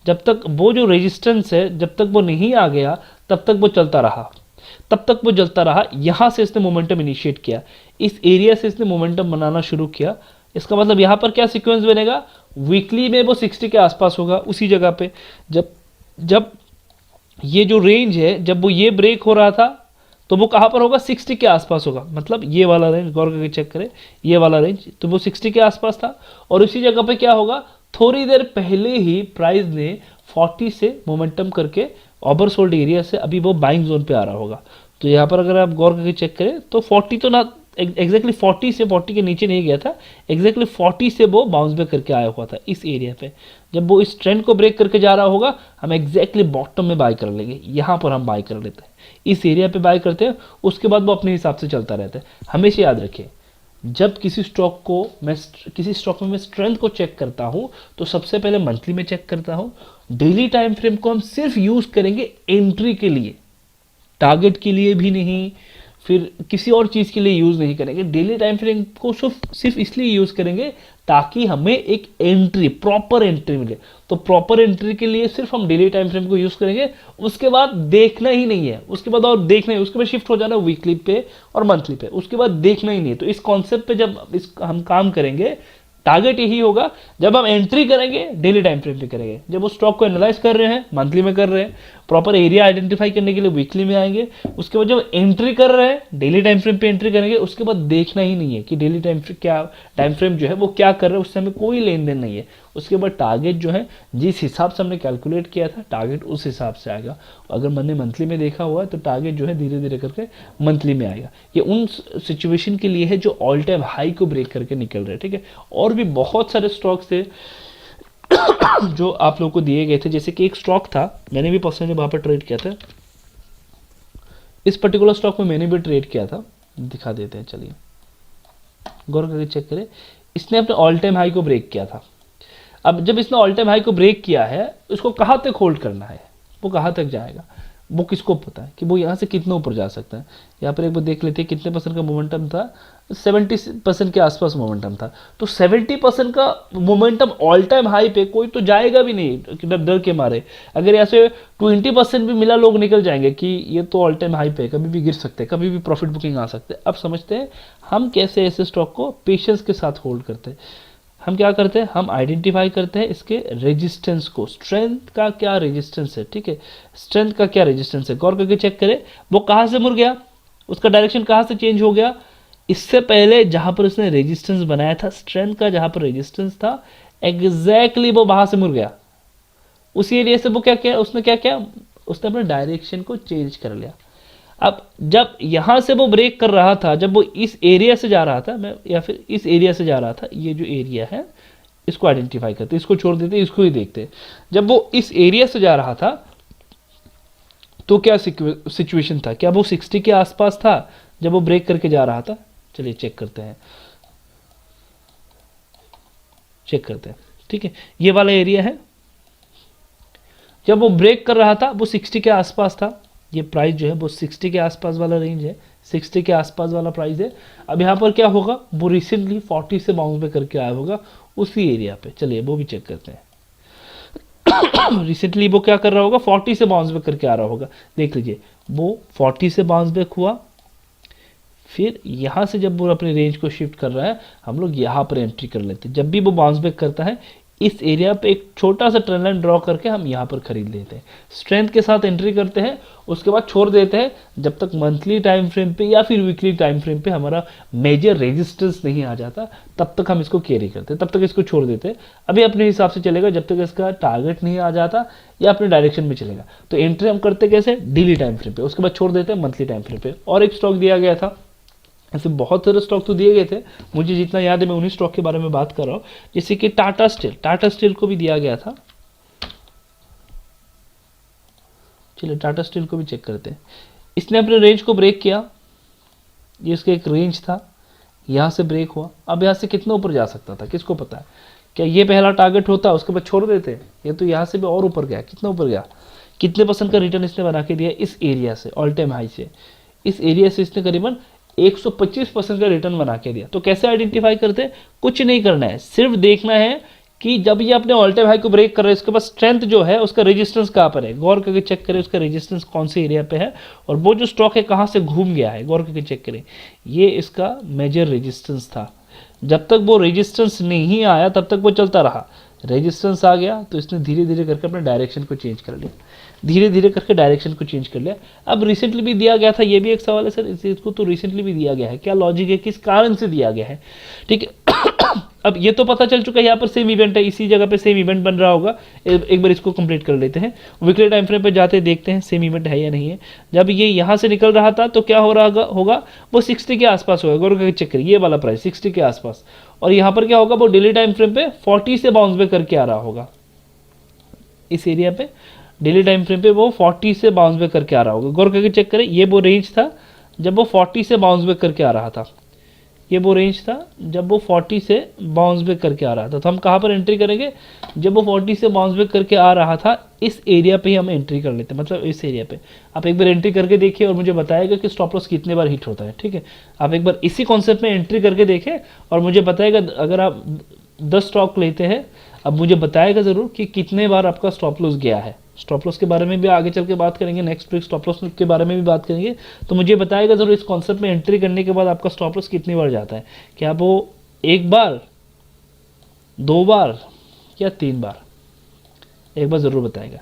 जब तक वो जो रेजिस्टेंस है, जब तक वो नहीं आ गया, तब तक वो चलता रहा। यहाँ से इसने मोमेंटम इनिशिएट किया, इस एरिया से इसने मोमेंटम बनाना शुरू किया। इसका मतलब यहाँ पर क्या सीक्वेंस बनेगा, वीकली में वो 60 के आसपास होगा, उसी जगह पे। जब ये जो रेंज है, जब वो ये ब्रेक हो रहा था, तो वो कहाँ पर होगा, 60 के आसपास होगा। मतलब ये वाला रेंज, गौर करके चेक करें, ये वाला रेंज, तो वो 60 के आसपास था। और उसी जगह पे क्या होगा, थोड़ी देर पहले ही प्राइस ने 40 से मोमेंटम करके ओवरसोल्ड एरिया से अभी वो बाइंग जोन पे आ रहा होगा। तो यहाँ पर अगर आप गौर करके चेक करें, तो 40 तो ना एग्जैक्टली 40 के नीचे नहीं गया था, एग्जैक्टली 40 से वो बाउंस बैक करके आया हुआ था इस एरिया पे। जब वो इस ट्रेंड को ब्रेक करके जा रहा होगा, हम एग्जैक्टली बॉटम में बाय कर लेंगे। यहाँ पर हम बाय कर लेते हैं, इस एरिया पे बाय करते हैं, उसके बाद वो अपने हिसाब से चलता रहता है। हमेशा याद रखिए, जब किसी स्टॉक को किसी स्टॉक में मैं स्ट्रेंथ को चेक करता हूं तो सबसे पहले मंथली में चेक करता हूं। डेली टाइम फ्रेम को हम सिर्फ यूज करेंगे एंट्री के लिए, टारगेट के लिए भी नहीं, फिर किसी और चीज़ के लिए यूज़ नहीं करेंगे। डेली टाइम फ्रेम को सिर्फ इसलिए यूज़ करेंगे ताकि हमें एक एंट्री, प्रॉपर एंट्री मिले। तो प्रॉपर एंट्री के लिए सिर्फ हम डेली टाइम फ्रेम को यूज़ करेंगे, उसके बाद देखना ही नहीं है, उसके बाद और देखना ही, उसके बाद शिफ्ट हो जाना वीकली पे और मंथली पे, उसके बाद देखना ही नहीं है। तो इस कॉन्सेप्ट पे जब हम काम करेंगे, टारगेट यही होगा, जब हम एंट्री करेंगे डेली टाइम फ्रेम पे करेंगे, जब वो स्टॉक को एनालाइज कर रहे हैं मंथली में कर रहे हैं, प्रॉपर एरिया आइडेंटिफाई करने के लिए वीकली में आएंगे, उसके बाद जब एंट्री कर रहे हैं डेली टाइम फ्रेम पे एंट्री करेंगे, उसके बाद देखना ही नहीं है कि डेली टाइम फ्रेम जो है वो क्या कर रहे हैं, उससे हमें कोई लेन देन नहीं है। उसके बाद टारगेट जो है जिस हिसाब से हमने कैलकुलेट किया था, टारगेट उस हिसाब से आएगा। अगर मैंने मंथली में देखा हुआ है तो टारगेट जो है धीरे धीरे करके मंथली में आएगा। ये उन सिचुएशन के लिए है जो ऑल टाइम हाई को ब्रेक करके निकल रहे हैं, ठीक है। और भी बहुत सारे स्टॉक्स थे जो आप लोगों को दिए गए थे, जैसे कि एक स्टॉक था, मैंने भी पर्सनली वहां पर ट्रेड किया था, इस पर्टिकुलर स्टॉक में मैंने भी ट्रेड किया था, दिखा देते हैं, चलिए गौर करके चेक करें। इसने अपने ऑल टाइम हाई को ब्रेक किया था। अब जब इसने ऑल टाइम हाई को ब्रेक किया है, उसको कहाँ तक होल्ड करना है, वो कहाँ तक जाएगा, वो किसको पता है कि वो यहाँ से कितने ऊपर जा सकता है। यहाँ पर एक बार देख लेते हैं कितने परसेंट का मोमेंटम था, 70% के आसपास मोमेंटम था। तो 70% का मोमेंटम ऑल टाइम हाई पे कोई तो जाएगा भी नहीं डर के मारे। अगर यहाँ से 20% भी मिला, लोग निकल जाएंगे कि ये तो ऑल टाइम हाई पे कभी भी गिर सकते हैं, कभी भी प्रॉफिट बुकिंग आ सकते हैं। अब समझते हैं हम कैसे ऐसे स्टॉक को पेशेंस के साथ होल्ड करते हैं। हम क्या करते हैं, हम आइडेंटिफाई करते हैं इसके रेजिस्टेंस को, स्ट्रेंथ का क्या रेजिस्टेंस है, ठीक है, स्ट्रेंथ का क्या रेजिस्टेंस है। गौर करके चेक करें वो कहाँ से मुड़ गया, उसका डायरेक्शन कहाँ से चेंज हो गया। इससे पहले जहां पर उसने रेजिस्टेंस बनाया था, स्ट्रेंथ का जहां पर रेजिस्टेंस था, एग्जैक्टली वो वहां से मुड़ गया। उसी एरिया से वो क्या किया, उसने क्या किया, उसने अपने डायरेक्शन को चेंज कर लिया। अब जब यहां से वो ब्रेक कर रहा था, जब वो इस एरिया से जा रहा था, मैं या फिर इस एरिया से जा रहा था, ये जो एरिया है इसको आइडेंटिफाई करते, इसको छोड़ देते, इसको ही देखते। जब वो इस एरिया से जा रहा था तो क्या सिचुएशन था, क्या वो 60 के आसपास था जब वो ब्रेक करके जा रहा था। चलिए चेक करते हैं, ठीक है। ये वाला एरिया है, जब वो ब्रेक कर रहा था वो 60 के आसपास था। ये प्राइस जो है वो 60 के आसपास वाला रेंज है, 60 के आसपास वाला प्राइस है। अब यहाँ पर क्या होगा, वो रिसेंटली 40 से बाउंस बैक करके आया होगा उसी एरिया पे। चलिए वो भी चेक करते हैं। रिसेंटली वो क्या कर रहा होगा, 40 से बाउंस बैक करके आ रहा होगा। देख लीजिए वो 40 से बाउंस बैक हुआ, फिर यहाँ से जब वो अपने रेंज को शिफ्ट कर रहा है, हम लोग यहाँ पर एंट्री कर लेते हैं। जब भी वो बाउंस बैक करता है, इस एरिया पे एक छोटा सा ट्रेंड लाइन ड्रॉ करके हम यहाँ पर खरीद लेते हैं, स्ट्रेंथ के साथ एंट्री करते हैं, उसके बाद छोड़ देते हैं जब तक मंथली टाइम फ्रेम पे या फिर वीकली टाइम फ्रेम पे हमारा मेजर रेजिस्टेंस नहीं आ जाता, तब तक हम इसको कैरी करते हैं, तब तक इसको छोड़ देते हैं। अभी अपने हिसाब से चलेगा जब तक इसका टारगेट नहीं आ जाता या अपने डायरेक्शन में चलेगा। तो एंट्री हम करते कैसे, डेली टाइम फ्रेम पे, उसके बाद छोड़ देते हैं मंथली टाइम फ्रेम पे। और एक स्टॉक दिया गया था, ऐसे बहुत सारे स्टॉक तो दिए गए थे, मुझे जितना याद है मैं उन्हीं स्टॉक के बारे में बात कर रहा हूँ। जैसे कि टाटा स्टील को भी दिया गया था। चलिए टाटा स्टील को भी चेक करते हैं। इसने अपने रेंज को ब्रेक किया, ये इसका एक रेंज था, यहाँ से ब्रेक हुआ। अब यहाँ से कितना ऊपर जा सकता था, किसको पता है। क्या ये पहला टारगेट होता, उसके बाद छोड़ देते, ये तो यहाँ से भी और ऊपर गया। कितना ऊपर गया, कितने परसेंट का रिटर्न इसने बना के दिया इस एरिया से, ऑल टाइम हाई से। इस एरिया से इसने करीबन 125% का रिटर्न बना के दिया। तो कैसे आइडेंटिफाई करते हैं, कुछ नहीं करना है, सिर्फ देखना है कि जब ये अपने ऑल टाइम हाई को ब्रेक कर रहे हैं, इसके बाद स्ट्रेंथ जो है उसका रेजिस्टेंस कहाँ पर है, गौर करके चेक करें उसका रेजिस्टेंस कौन से एरिया पे है, और वो जो स्टॉक है कहाँ से घूम गया है, गौर करके चेक करें। ये इसका मेजर रेजिस्टेंस था। जब तक वो रेजिस्टेंस नहीं आया तब तक वो चलता रहा, रेजिस्टेंस आ गया तो इसने धीरे धीरे करके अपने डायरेक्शन को चेंज कर लिया, धीरे धीरे करके डायरेक्शन को चेंज कर लिया। अब रिसेंटली भी दिया गया था, ये भी एक सवाल है सर, इसको तो रिसेंटली भी दिया गया है, क्या लॉजिक है, किस कारण से दिया गया है, ठीक है। अब ये तो पता चल चुका है यहाँ पर सेम इवेंट है, इसी जगह पे सेम इवेंट बन रहा होगा। एक बार इसको कंप्लीट कर लेते हैं, वीकली टाइम फ्रेम पे जाते देखते हैं सेम इवेंट है या नहीं है। जब ये यहाँ से निकल रहा था तो क्या हो रहा होगा, वो 60 के आसपास होगा, गौर करके चेक करिए, ये वाला प्राइस 60 के आसपास। और यहाँ पर क्या होगा, वो डेली टाइम फ्रेम पे 40 से बाउंस बैक करके आ रहा होगा, इस एरिया पे डेली टाइम फ्रेम पे वो 40 से बाउंस बैक करके आ रहा होगा। गौर करके चेक करें, ये वो रेंज था जब वो 40 से बाउंस बैक करके आ रहा था, ये वो रेंज था जब वो 40 से बाउंस बैक करके आ रहा था। तो हम कहाँ पर एंट्री करेंगे, जब वो 40 से बाउंस बैक करके आ रहा था इस एरिया पे ही हम एंट्री कर लेते हैं, मतलब इस एरिया पे। आप एक बार एंट्री करके देखिए और मुझे बताएगा कि स्टॉप लॉस कितने बार हिट होता है, ठीक है। आप एक बार इसी कॉन्सेप्ट में एंट्री करके देखें और मुझे बताएगा, अगर आप 10 स्टॉक लेते हैं, अब मुझे बताएगा ज़रूर कि कितने बार आपका स्टॉप लॉस गया है। स्टॉप लॉस के बारे में भी आगे चल के बात करेंगे, नेक्स्ट वीक स्टॉप लॉस के बारे में भी बात करेंगे। तो मुझे बताएगा ज़रूर इस कॉन्सेप्ट में एंट्री करने के बाद आपका स्टॉप लॉस कितनी बार जाता है, क्या वो 1 बार, 2 बार या 3 बार, एक बार ज़रूर बताएगा,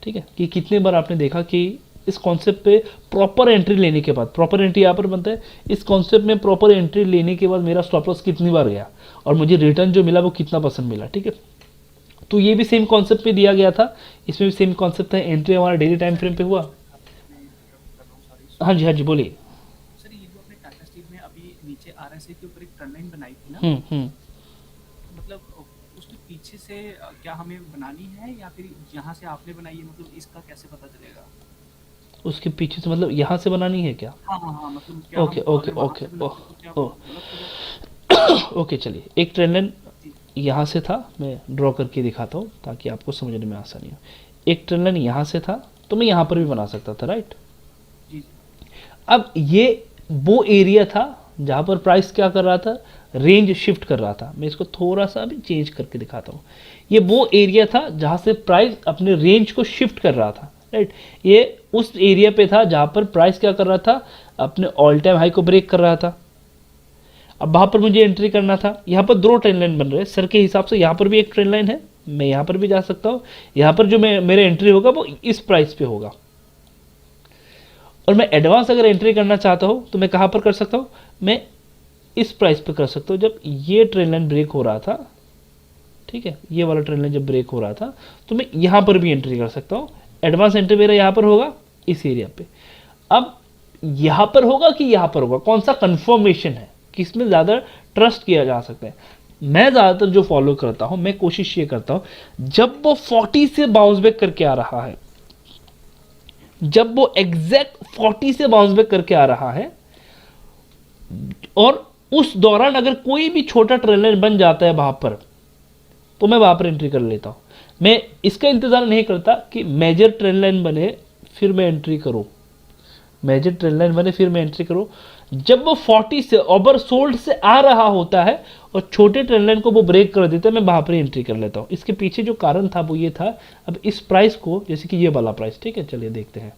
ठीक है, कि कितने बार आपने देखा कि इस कॉन्सेप्ट पे प्रॉपर एंट्री लेने के बाद, प्रॉपर एंट्री यहाँ पर बनता है, इस कॉन्सेप्ट में प्रॉपर एंट्री लेने के बाद मेरा स्टॉप लॉस कितनी बार गया और मुझे रिटर्न जो मिला वो कितना परसेंट मिला, ठीक है। तो ये भी सेम कॉन्सेप्ट पे दिया गया था, इसमें भी सेम कॉन्सेप्ट है, एंट्री हमारा डेली टाइम फ्रेम पे हुआ। हाँ जी बोलिए। सर ये जो आपने टाटा स्टील में अभी नीचे आरएसए के ऊपर एक ट्रेंड लाइन बनाई थी ना, हम्म। मतलब उसके पीछे से क्या हमें बनानी है या फिर यहाँ से आपने बनाई है, मतलब इसका कैसे पता चलेगा? उसके पीछे से मतलब यहाँ से बनानी है क्या? हाँ हाँ हाँ, मतलब क्या ओके हम ओके अगर वहाँ ओके से ओ बनाते तो क्या ओ वो गलत हो जाएगा? ओके, चलिए एक ट्रेंड लाइन जी यहाँ से था, मैं ड्रॉ करके दिखाता हूँ ताकि आपको समझने में आसानी हो। एक ट्रेंड लाइन यहाँ से था तो मैं यहाँ पर भी बना सकता था, राइट। जी अब ये वो एरिया था जहाँ पर प्राइस क्या कर रहा था, रेंज शिफ्ट कर रहा था। मैं इसको थोड़ा सा अभी चेंज करके दिखाता हूँ। ये वो एरिया था जहाँ से प्राइस अपने रेंज को शिफ्ट कर रहा था, राइट। ये उस एरिया पे था जहाँ पर प्राइस क्या कर रहा था, अपने ऑल टाइम हाई को ब्रेक कर रहा था। अब वहाँ पर मुझे एंट्री करना था। यहाँ पर 2 ट्रेंड लाइन बन रहे हैं सर के हिसाब से, यहाँ पर भी एक ट्रेंड लाइन है, मैं यहाँ पर भी जा सकता हूँ। यहाँ पर जो मेरा एंट्री होगा वो इस प्राइस पे होगा, और मैं एडवांस अगर एंट्री करना चाहता हूँ तो मैं कहाँ पर कर सकता हूँ, मैं इस प्राइस पे कर सकता हूँ जब ये ट्रेंड लाइन ब्रेक हो रहा था, ठीक है। ये वाला ट्रेंड लाइन जब ब्रेक हो रहा था तो मैं यहाँ पर भी एंट्री कर सकता हूँ। एडवांस एंट्री मेरा यहाँ पर होगा इस एरिया पे। अब यहाँ पर होगा कि यहाँ पर होगा, कौन सा कंफर्मेशन है, किसमें ज़्यादा ट्रस्ट किया जा सकता है। मैं ज़्यादातर जो फॉलो करता हूँ, मैं कोशिश ये करता हूँ जब वो 40 से बाउंस बैक करके आ रहा है, जब वो एग्जैक्ट 40 से बाउंस बैक करके आ रहा है और उस दौरान अगर कोई भी छोटा ट्रेंड लाइन बन जाता है वहां पर, तो मैं वहां पर एंट्री कर लेता हूं। मैं इसका इंतजार नहीं करता कि मेजर ट्रेंड लाइन बने फिर मैं एंट्री करूं, मेजर ट्रेंड लाइन बने फिर मैं एंट्री करूं। जब वो 40 से ओवर सोल्ड से आ रहा होता है और छोटे ट्रेंड लाइन को वो ब्रेक कर देता है, मैं वहां पर एंट्री कर लेता हूं। इसके पीछे जो कारण था वो ये था, अब इस प्राइस को, जैसे कि ये वाला प्राइस, ठीक है, चलिए देखते हैं।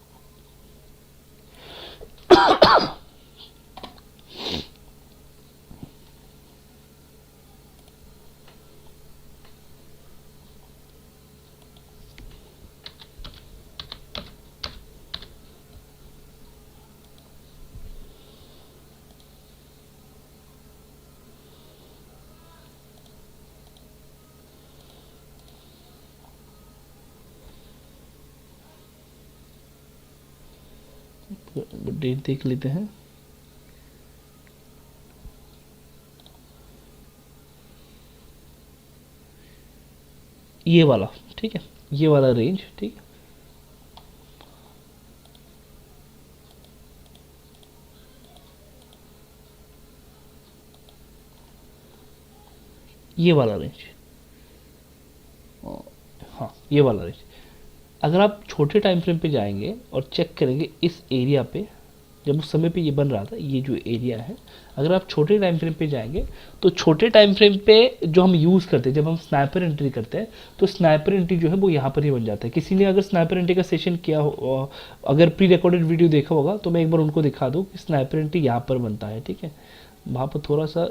डेट देख लेते हैं। ये वाला, ठीक है, ये वाला रेंज, ठीक है, ये वाला रेंज, हाँ ये वाला रेंज। अगर आप छोटे टाइम फ्रेम पे जाएंगे और चेक करेंगे इस एरिया पे, जब उस समय पे ये बन रहा था, ये जो एरिया है, अगर आप छोटे टाइम फ्रेम पे जाएंगे तो छोटे टाइम फ्रेम पे जो हम यूज़ करते हैं, जब हम स्नाइपर एंट्री करते हैं तो स्नाइपर एंट्री जो है वो यहाँ पर ही बन जाता है। किसी ने अगर स्नाइपर एंट्री का सेशन किया हो, अगर प्री रिकॉर्डेड वीडियो देखा होगा तो मैं एक बार उनको दिखा दूँ कि स्नाइपर एंट्री यहाँ पर बनता है, ठीक है। वहाँ पर थोड़ा सा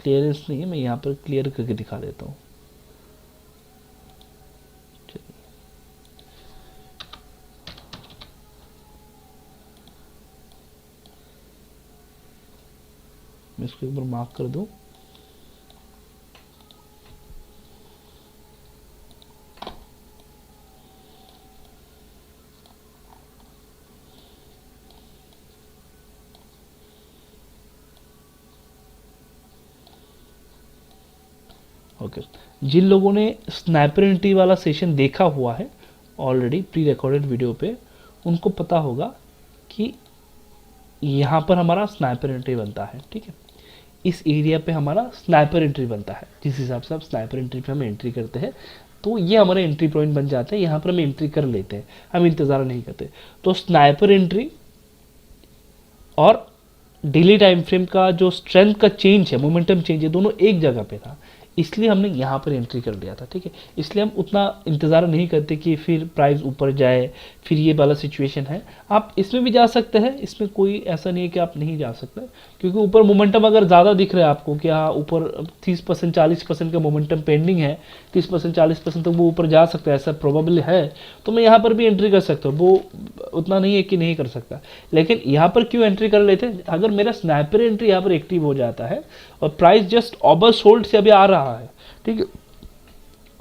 क्लियरेंस नहीं है, मैं यहाँ पर क्लियर करके दिखा देता हूँ। मैं इसको एक बार मार्क कर दूं। ओके, जिन लोगों ने स्नाइपर एंट्री वाला सेशन देखा हुआ है ऑलरेडी प्री रिकॉर्डेड वीडियो पे, उनको पता होगा कि यहाँ पर हमारा स्नाइपर एंट्री बनता है, ठीक है। इस एरिया पे हमारा स्नाइपर एंट्री बनता है। जिस हिसाब से आप स्नाइपर एंट्री पे हम एंट्री करते हैं तो ये हमारा एंट्री पॉइंट बन जाता है, यहाँ पर हम एंट्री कर लेते हैं, हम इंतज़ार नहीं करते। तो स्नाइपर एंट्री और डेली टाइम फ्रेम का जो स्ट्रेंथ का चेंज है, मोमेंटम चेंज है, दोनों एक जगह पे था, इसलिए हमने यहाँ पर एंट्री कर लिया था। ठीक है, इसलिए हम उतना इंतज़ार नहीं करते कि फिर प्राइस ऊपर जाए, फिर ये वाला सिचुएशन है। आप इसमें भी जा सकते हैं, इसमें कोई ऐसा नहीं है कि आप नहीं जा सकते, क्योंकि ऊपर मोमेंटम अगर ज़्यादा दिख रहा है आपको कि हाँ ऊपर 30% 40% का मोमेंटम पेंडिंग है, 30% 40% तक वो ऊपर जा सकता है, ऐसा प्रोबेबल है, तो मैं यहाँ पर भी एंट्री कर सकता हूँ। वो उतना नहीं है कि नहीं कर सकता, लेकिन यहाँ पर क्यों एंट्री कर लेते हैं? अगर मेरा स्नाइपर एंट्री यहाँ पर एक्टिव हो जाता है और प्राइस जस्ट ओवर सोल्ड से अभी आ रहा है, ठीक है,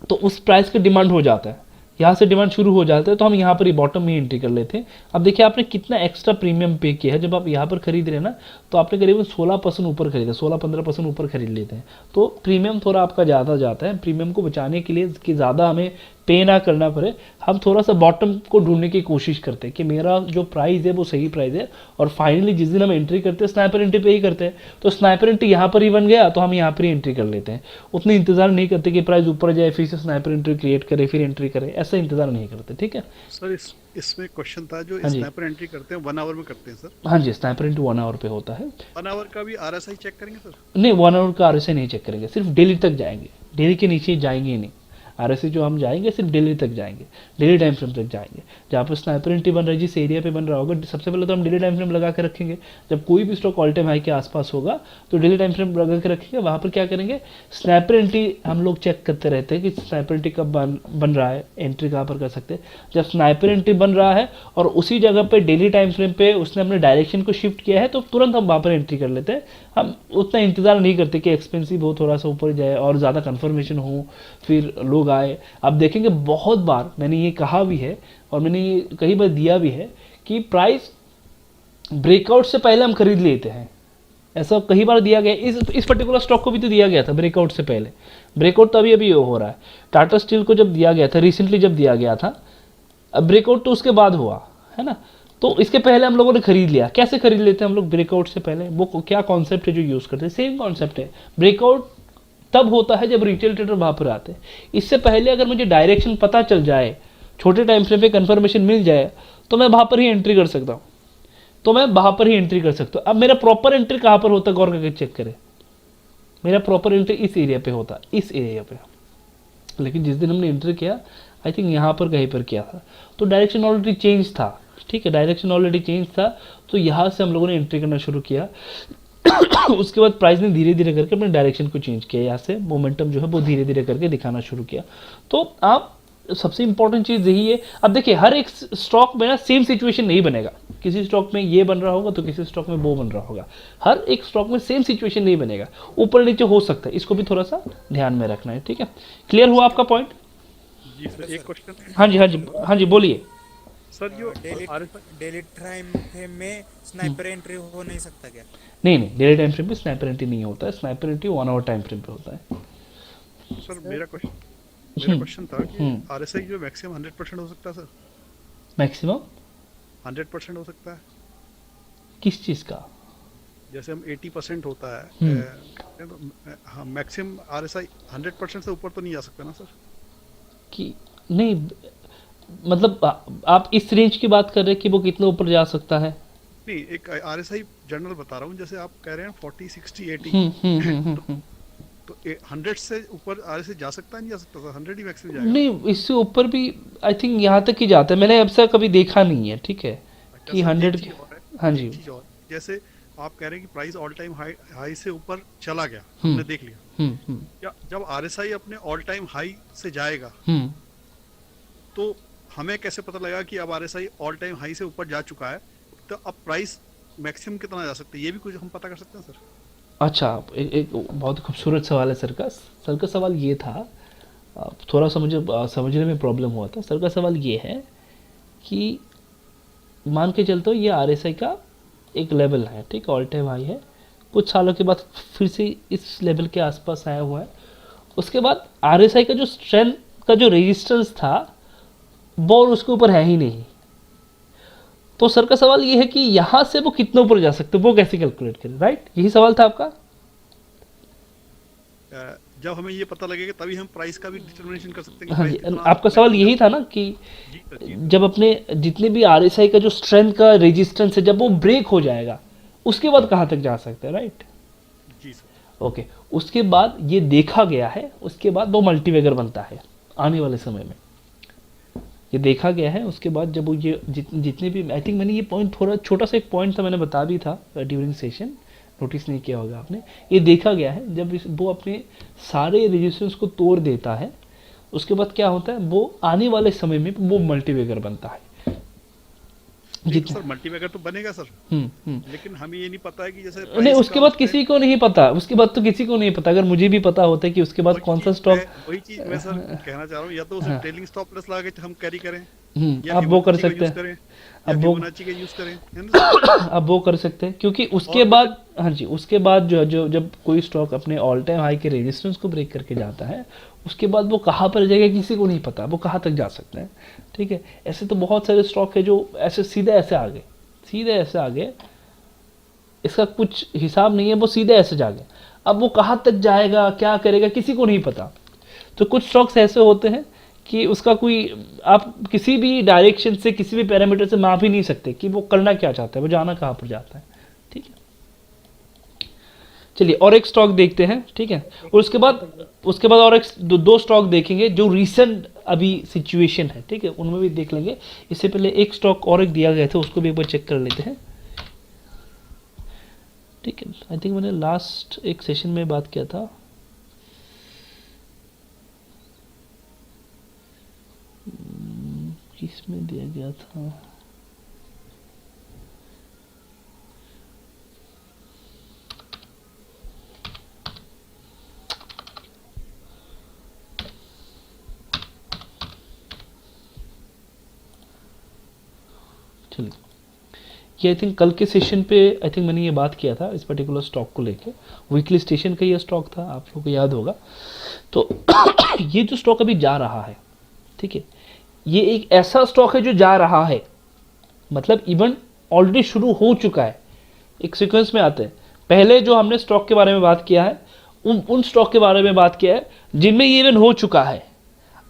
तो उस प्राइस का डिमांड हो जाता है, यहाँ से डिमांड शुरू हो जाता है, तो हम यहाँ पर ही बॉटम में एंट्री कर लेते हैं। अब देखिए आपने कितना एक्स्ट्रा प्रीमियम पे किया है। जब आप यहाँ पर खरीद रहे हैं ना, तो आपने करीबन 16% ऊपर खरीदा, 16-15% ऊपर खरीद लेते हैं, तो प्रीमियम थोड़ा आपका ज़्यादा जाता है। प्रीमियम को बचाने के लिए कि ज़्यादा हमें पे ना करना पड़े, हम थोड़ा सा बॉटम को ढूंढने की कोशिश करते हैं कि मेरा जो प्राइस है वो सही प्राइस है। और फाइनली जिस दिन हम एंट्री करते हैं स्नाइपर एंट्री पे ही करते हैं, तो स्नाइपर एंट्री यहाँ पर ही बन गया, तो हम यहाँ पर ही एंट्री कर लेते हैं। उतने इंतजार नहीं करते कि प्राइस ऊपर जाए फिर से स्नाइपर एंट्री क्रिएट करे फिर एंट्री करे, ऐसा इंतजार नहीं करते। ठीक है सर, इसमें क्वेश्चन था, जो हाँ जी। स्नाइपर एंट्री करते हैं 1 आवर में करते हैं सर, हाँ जी, स्नाइपर एंट्री 1 आवर पे होता है। 1 आवर का भी आरएसआई चेक करेंगे सर? नहीं, 1 आवर का आरएसआई नहीं चेक करेंगे, सिर्फ डेली तक जाएंगे, डेली के नीचे जाएंगे ही नहीं। आरएसआई जो हम जाएंगे सिर्फ डेली तक जाएंगे, डेली टाइम फ्रेम तक जाएंगे। जहाँ पर स्नाइपर एंट्री बन रहा है, जिस एरिया पे बन रहा होगा, सबसे पहले तो हम डेली टाइम फ्रेम लगा के रखेंगे। जब कोई भी स्टॉक ऑल टाइम हाई के आसपास होगा तो डेली टाइम फ्रेम लगा के रखेंगे। वहाँ पर क्या करेंगे, स्नाइपर एंट्री हम लोग चेक करते रहते हैं कि स्नाइपर एंट्री कब बन रहा है, एंट्री कहाँ पर कर सकते हैं। जब स्नाइपर एंट्री बन रहा है और उसी जगह पे डेली टाइम फ्रेम पे उसने अपने डायरेक्शन को शिफ्ट किया है, तो तुरंत हम वहाँ पर एंट्री कर लेते हैं। हम उतना इंतज़ार नहीं करते कि एक्सपेंसिव हो, थोड़ा सा ऊपर जाए और ज़्यादा कन्फर्मेशन हो फिर लोग आए। आप देखेंगे बहुत बार मैंने ये कहा भी है और मैंने ये कई बार दिया भी है कि प्राइस ब्रेकआउट से पहले हम खरीद लेते हैं। ऐसा कई बार दिया गया, इस पर्टिकुलर स्टॉक को भी तो दिया गया था ब्रेकआउट से पहले। ब्रेकआउट तो अभी हो रहा है। टाटा स्टील को जब दिया गया था, रिसेंटली जब दिया गया था, अब ब्रेकआउट तो उसके बाद हुआ है ना, तो इसके पहले हम लोगों ने खरीद लिया। कैसे खरीद लेते हैं हम लोग ब्रेकआउट से पहले? वो क्या कॉन्सेप्ट है जो यूज़ करते हैं? सेम कॉन्सेप्ट है। ब्रेकआउट तब होता है जब रिटेल ट्रेडर वहाँ पर आते हैं। इससे पहले अगर मुझे डायरेक्शन पता चल जाए, छोटे टाइम फ्रेम पे कंफर्मेशन मिल जाए, तो मैं वहाँ पर ही एंट्री कर सकता हूँ, अब मेरा प्रॉपर एंट्री कहाँ पर होता है, गौर करके चेक करें। मेरा प्रॉपर एंट्री इस एरिया पे होता, इस एरिया पे। लेकिन जिस दिन हमने एंट्री किया, आई थिंक यहाँ पर कहीं पर किया था, तो डायरेक्शन ऑलरेडी चेंज था। ठीक है, डायरेक्शन ऑलरेडी चेंज था, तो यहाँ से हम लोगों ने एंट्री करना शुरू किया। उसके बाद प्राइस ने धीरे धीरे करके अपने डायरेक्शन को चेंज किया, यहाँ से मोमेंटम जो है वो धीरे धीरे करके दिखाना शुरू किया। तो आप सबसे इंपॉर्टेंट चीज़ यही है। अब देखिए हर एक स्टॉक में ना सेम सिचुएशन नहीं बनेगा। किसी स्टॉक में ये बन रहा होगा तो किसी स्टॉक में वो बन रहा होगा। हर एक स्टॉक में सेम सिचुएशन नहीं बनेगा, ऊपर नीचे हो सकता है। इसको भी थोड़ा सा ध्यान में रखना है। ठीक है, क्लियर हुआ आपका पॉइंट? जी सर, एक क्वेश्चन। हाँ जी हाँ जी हाँ जी, बोलिए। सर, जो डेली टाइम फ्रेम में स्नाइपर एंट्री हो नहीं सकता क्या? नहीं, डेली टाइम फ्रेम पे स्नाइपर एंट्री नहीं होता है। Sniper entry 1 hour time frame पे होता है। सर, मेरा क्वेश्चन था कि आरएसआई जो मैक्सिमम 100% हो सकता है सर? मैक्सिमम 100% हो सकता है? किस चीज़ का? जैसे हम 80% होता है, हाँ, मैक्सिमम आरएसआई 100% से ऊपर तो नहीं जा सकता ना सर? कि नहीं, मतलब आप इस रेंज की बात कर रहे हैं कि वो कितना ऊपर जा सकता है? नहीं, एक आरएसआई जनरल बता रहा हूँ। जैसे आप कह रहे हैं 40 60 80, तो 100 से ऊपर आरएसआई जा सकता है नहीं जा सकता सर? 100 ही मैक्सिमम जाएगा? नहीं, इससे ऊपर भी आई थिंक यहाँ तक ही जाता है। मैंने अब से कभी देखा नहीं है। ठीक है कि 100 की। हाँ जी, चीज और, जैसे आप कह रहे हैं कि प्राइस ऑल टाइम हाई से ऊपर चला गया, हमने देख लिया, या जब आरएसआई अपने ऑल टाइम हाई से जाएगा, तो हमें कैसे पता लगेगा कि अब आरएसआई ऑल टाइम हाई से ऊपर जा चुका है, तो अब प्राइस मैक्सिमम कितना जा सकता है, ये भी कुछ हम पता कर सकते हैं सर? अच्छा, एक बहुत खूबसूरत सवाल है सर का सवाल ये था, थोड़ा सा मुझे समझने में प्रॉब्लम हुआ था। सर का सवाल ये है कि मान के चलते हो ये आरएसआई का एक लेवल है, ठीक, ऑल टाइम हाई है, कुछ सालों के बाद फिर से इस लेवल के आसपास आया हुआ है। उसके बाद आरएसआई का जो स्ट्रेंथ का जो रेजिस्टेंस था वो उसके ऊपर है ही नहीं। तो सर का सवाल ये है कि यहाँ से वो कितना ऊपर जा सकते, वो कैसे कैलकुलेट करें, राइट? यही सवाल था आपका? जब हमें ये पता लगेगा तभी हम प्राइस का भी डिटरमिनेशन कर सकते हैं कि हाँ प्राइस जी, कितना आपका सवाल यही था ना कि जी सर जी जब अपने जितने भी आरएसआई का जो स्ट्रेंथ का रेजिस्टेंस है जब वो ब्रेक हो जाएगा उसके बाद कहाँ तक जा सकते हैं, राइट? जी सर ओके, उसके बाद ये देखा गया है, उसके बाद वो मल्टीवेगर बनता है आने वाले समय में। ये देखा गया है, उसके बाद जब वो ये जितने भी, आई थिंक मैंने ये पॉइंट थोड़ा छोटा सा एक पॉइंट था, मैंने बता भी था ड्यूरिंग सेशन, नोटिस नहीं किया होगा आपने। ये देखा गया है जब वो अपने सारे रेजिस्टेंस को तोड़ देता है उसके बाद क्या होता है, वो आने वाले समय में वो मल्टीवेगर बनता है। नहीं तो जितना सर मल्टीवेगर तो बनेगा सर, हम्म। लेकिन हमें ये नहीं पता है कि जैसे नहीं, प्राइस उसके का बाद होता है। किसी को नहीं पता, उसके बाद तो किसी को नहीं पता। अगर मुझे भी पता होता है कि उसके बाद कौन सा स्टॉक, वही चीज मैं सर कहना चाह रहा हूँ, या तो उसे हाँ, ट्रेलिंग स्टॉप लॉस लगा के हम कैरी करें, या अब वो कर फिबोनाची का सकते यूज हैं, करें, या अब वो फिबोनाची का यूज करें, है ना सर? अब वो कर सकते हैं क्योंकि उसके और बाद, हाँ जी, उसके बाद जो जो जब कोई स्टॉक अपने ऑल टाइम हाई के रेजिस्टेंस को ब्रेक करके जाता है उसके बाद वो कहाँ पर जाएगा किसी को नहीं पता, वो कहाँ तक जा सकते हैं। ठीक है, ऐसे तो बहुत सारे स्टॉक है जो ऐसे सीधे ऐसे आ गए, सीधे ऐसे आ गए, इसका कुछ हिसाब नहीं है, वो सीधे ऐसे जा गए। अब वो कहाँ तक जाएगा, क्या करेगा, किसी को नहीं पता। तो कुछ स्टॉक्स ऐसे होते हैं कि उसका कोई, आप किसी भी डायरेक्शन से, किसी भी पैरामीटर से माप ही नहीं सकते कि वो करना क्या चाहता है, वो जाना कहाँ पर जाता है। ठीक है, चलिए और एक स्टॉक देखते हैं। ठीक है, और उसके बाद और एक दो स्टॉक देखेंगे जो रीसेंट अभी सिचुएशन है। ठीक है, उनमें भी देख लेंगे। इससे पहले एक स्टॉक और एक दिया गया था, उसको भी एक बार चेक कर लेते हैं। ठीक है, आई थिंक मैंने लास्ट एक सेशन में बात किया था, किसमें दिया गया था, चलिए ये आई थिंक कल के सेशन पे आई थिंक मैंने ये बात किया था इस पर्टिकुलर स्टॉक को लेके। वीकली स्टेशन का ये स्टॉक था, आप लोगों को याद होगा। तो ये जो स्टॉक अभी जा रहा है, ठीक है, ये एक ऐसा स्टॉक है जो जा रहा है, मतलब इवेंट ऑलरेडी शुरू हो चुका है। एक सीक्वेंस में आते हैं, पहले जो हमने स्टॉक के बारे में बात किया है उन स्टॉक के बारे में बात किया है जिनमें ये इवेंट हो चुका है।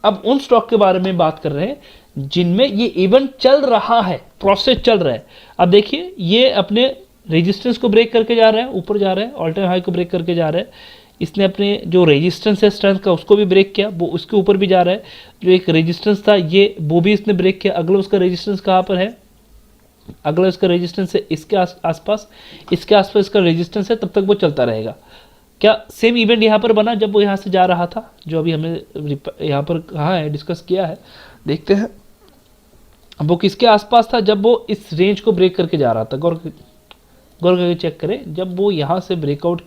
अब उन स्टॉक के बारे में बात कर रहे हैं जिनमें ये इवेंट चल रहा है, प्रोसेस चल रहा है। अब देखिए ये अपने रेजिस्टेंस को ब्रेक करके जा रहा है, ऊपर जा रहा है, ऑल टाइम हाई को ब्रेक करके जा रहा है। इसने अपने जो रेजिस्टेंस है स्ट्रेंथ का उसको भी ब्रेक किया, वो उसके ऊपर भी जा रहा है। जो एक रेजिस्टेंस था ये, वो भी इसने ब्रेक किया। अगला उसका रेजिस्टेंस कहाँ पर है, अगला इसका रेजिस्टेंस है इसके आसपास, इसके आसपास इसका रेजिस्टेंस है, तब तक वो चलता रहेगा। क्या सेम इवेंट यहाँ पर बना जब वो यहाँ से जा रहा था, जो अभी हमने यहाँ पर कहा है, डिस्कस किया है। देखते हैं वो किसके आसपास था जब वो इस रेंज को ब्रेक करके जा रहा था। गौर करके चेक करें, जब वो यहाँ से ब्रेकआउट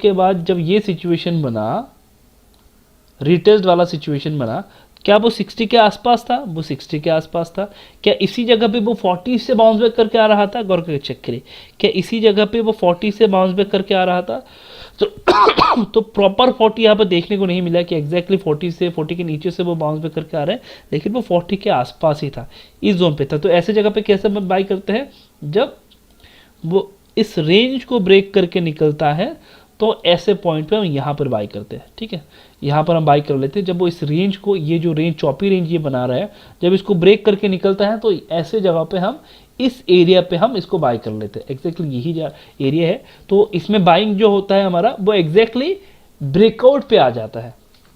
के बाद जब ये सिचुएशन बना, रिटेस्ट वाला सिचुएशन बना, क्या वो 60 के आसपास था, वो 60 के आसपास था। क्या इसी जगह पे वो 40 से बाउंस बैक करके आ रहा था, गौर करके चेक करें, क्या इसी जगह पे वो 40 से बाउंस बैक करके आ रहा था। तो प्रॉपर 40 यहाँ पर देखने को नहीं मिला कि एग्जैक्टली 40 के नीचे से वो बाउंस बैक करके आ रहा है, लेकिन वो 40 के आसपास ही था, इस जोन पे था। तो ऐसे जगह पे कैसे हम बाई करते हैं, जब वो इस रेंज को ब्रेक करके निकलता है तो ऐसे पॉइंट पे हम यहाँ पर बाई करते हैं। ठीक है, यहाँ पर हम बाई कर लेते हैं जब वो इस रेंज को, ये जो रेंज चौपी रेंज ये बना रहा है, जब इसको ब्रेक करके निकलता है तो ऐसे जगह पे हम इस एरिया पे हम इसको बाई कर लेते हैं। एग्जैक्टली यही एरिया है, तो इसमें बाइंग जो होता है हमारा वो एग्जैक्टली ब्रेकआउट पे आ जाता है।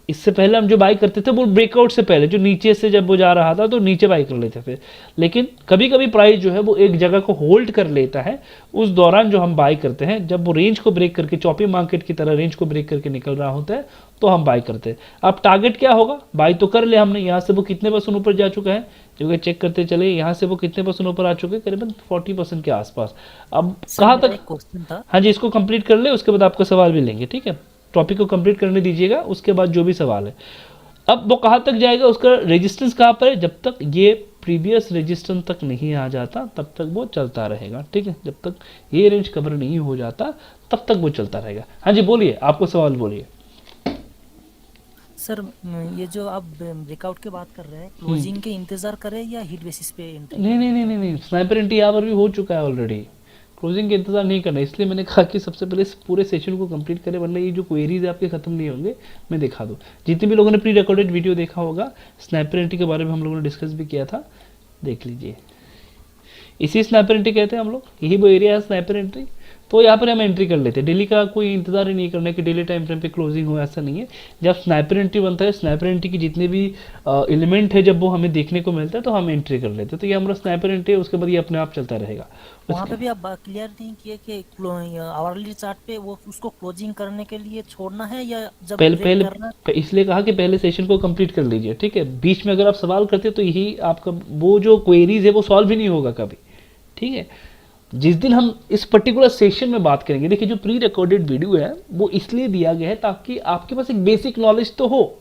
इससे पहले हम जो बाई करते थे वो ब्रेकआउट से पहले, जो नीचे से जब वो जा रहा था तो नीचे बाई कर लेते थे। लेकिन कभी कभी प्राइस जो है वो एक जगह को होल्ड कर लेता है, उस दौरान जो हम बाई करते हैं, जब वो रेंज को ब्रेक करके, चौपी मार्केट की तरह रेंज को ब्रेक करके निकल रहा होता है तो हम बाई करते हैं। अब टारगेट क्या होगा, बाई तो कर ले हमने, यहाँ से वो कितने % ऊपर जा चुका है, जो कि चेक करते चले, यहाँ से वो कितने % ऊपर आ चुके हैं, करीबन 40% के आसपास। अब कहाँ तक, क्वेश्चन था। हाँ जी, इसको कंप्लीट कर ले, उसके बाद आपका सवाल भी लेंगे। ठीक है, टॉपिक को कंप्लीट करने दीजिएगा, उसके बाद जो भी सवाल है। अब वो कहाँ तक जाएगा, उसका रेजिस्टेंस कहाँ पर है, जब तक ये प्रीवियस रेजिस्टेंस तक नहीं आ जाता तब तक वो चलता रहेगा। ठीक है, जब तक ये रेंज कवर नहीं हो जाता तब तक वो चलता रहेगा। हाँ जी बोलिए, आपको सवाल बोलिए। सर ये जो आप ब्रेकआउट की बात कर रहे हैं, क्लोजिंग के इंतजार करें या हिट बेसिस पे एंट्री? नहीं, स्नाइपर एंट्री यहाँ पर भी हो चुका है ऑलरेडी। क्लोजिंग का इंतजार नहीं करना, इसलिए मैंने कहा कि सबसे पहले इस पूरे सेशन को कंप्लीट करें, वरना ये जो क्वेरीज है आपके खत्म नहीं होंगे। मैं दिखा दूँ, जितने भी लोगों ने प्री रिकॉर्डेड वीडियो देखा होगा, स्नाइपर एंट्री के बारे में हम लोगों ने डिस्कस भी किया था, देख लीजिए। इसी स्नाइपर एंट्री कहते हैं हम लोग, यही वो एरिया है स्नाइपर एंट्री। तो यहाँ पर हम एंट्री कर लेते हैं, डेली का कोई इंतजार ही नहीं करना है कि डेली टाइम फ्रेम पे क्लोजिंग हो, ऐसा नहीं है। जब स्नाइपर एंट्री बनता है, स्नाइपर एंट्री की जितने भी एलिमेंट है जब वो हमें देखने को मिलता है तो हम एंट्री कर लेते हैं। तो ये हमारा स्नाइपर एंट्री है, उसके बाद ये अपने आप चलता रहेगा। वहाँ पे भी आप क्लियर नहीं किए कि आवरली चार्ट पे वो उसको क्लोजिंग करने के लिए छोड़ना है या जब पहले ब्रेक करना पहले इसलिए कहा कि पहले सेशन को कंप्लीट कर लीजिए, ठीक है। बीच में अगर आप सवाल करते तो यही आपका वो जो क्वेरीज है वो सॉल्व ही नहीं होगा कभी, ठीक है। जिस दिन हम इस पर्टिकुलर सेशन में बात करेंगे, देखिए जो प्री रिकॉर्डेड वीडियो है वो इसलिए दिया गया है ताकि आपके पास एक बेसिक नॉलेज तो हो,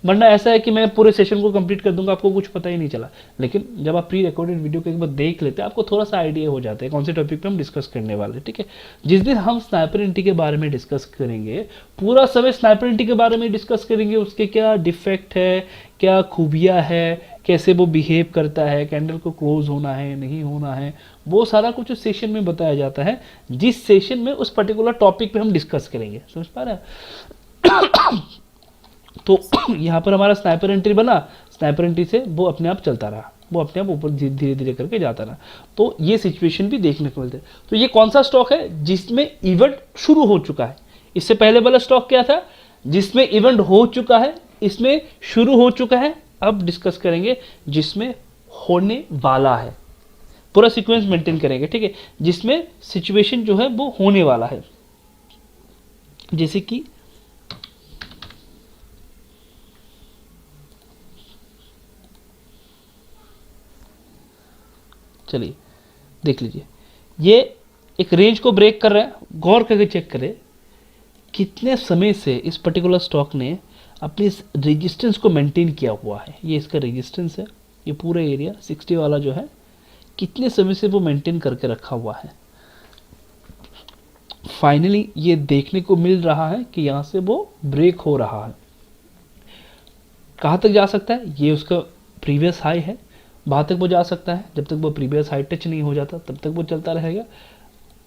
वरना ऐसा है कि मैं पूरे सेशन को कंप्लीट कर दूंगा, आपको कुछ पता ही नहीं चला। लेकिन जब आप प्री रिकॉर्डेड वीडियो को एक बार देख लेते हैं, आपको थोड़ा सा आइडिया हो जाता है कौन से टॉपिक पे हम डिस्कस करने वाले हैं, ठीक है। जिस दिन हम स्नाइपर एंट्री के बारे में डिस्कस करेंगे, पूरा समय स्नाइपर एंट्री के बारे में डिस्कस करेंगे, उसके क्या डिफेक्ट है, क्या खूबियाँ है, कैसे वो बिहेव करता है, कैंडल को क्लोज होना है नहीं होना है, वो सारा कुछ उस सेशन में बताया जाता है, जिस सेशन में उस पर्टिकुलर टॉपिक पे हम डिस्कस करेंगे। समझ पा रहे हैं? तो यहाँ पर हमारा स्नाइपर एंट्री बना, स्नाइपर एंट्री से वो अपने आप चलता रहा, वो अपने आप ऊपर धीरे धीरे करके जाता रहा। तो ये सिचुएशन भी देखने को मिलते हैं। तो ये कौन सा स्टॉक है जिसमें इवेंट शुरू हो चुका है? इससे पहले वाला स्टॉक क्या था? जिसमें इवेंट हो चुका है, इसमें शुरू हो चुका है। अब डिस्कस करेंगे जिसमें होने वाला है, पूरा सीक्वेंस मेंटेन करेंगे, ठीक है। जिसमें सिचुएशन जो है वो होने वाला है, जैसे कि चलिए देख लीजिए, ये एक रेंज को ब्रेक कर रहा है। गौर करके चेक करें कितने समय से इस पर्टिकुलर स्टॉक ने अपनी इस रेजिस्टेंस को मेंटेन किया हुआ है। ये इसका रेजिस्टेंस है, ये पूरा एरिया 60 वाला जो है, कितने समय से वो मेंटेन करके रखा हुआ है। फाइनली ये देखने को मिल रहा है कि यहाँ से वो ब्रेक हो रहा है। कहाँ तक जा सकता है? ये उसका प्रीवियस हाई है, वहाँ तक वो जा सकता है। जब तक वो प्रीवियस हाई टच नहीं हो जाता तब तक वो चलता रहेगा।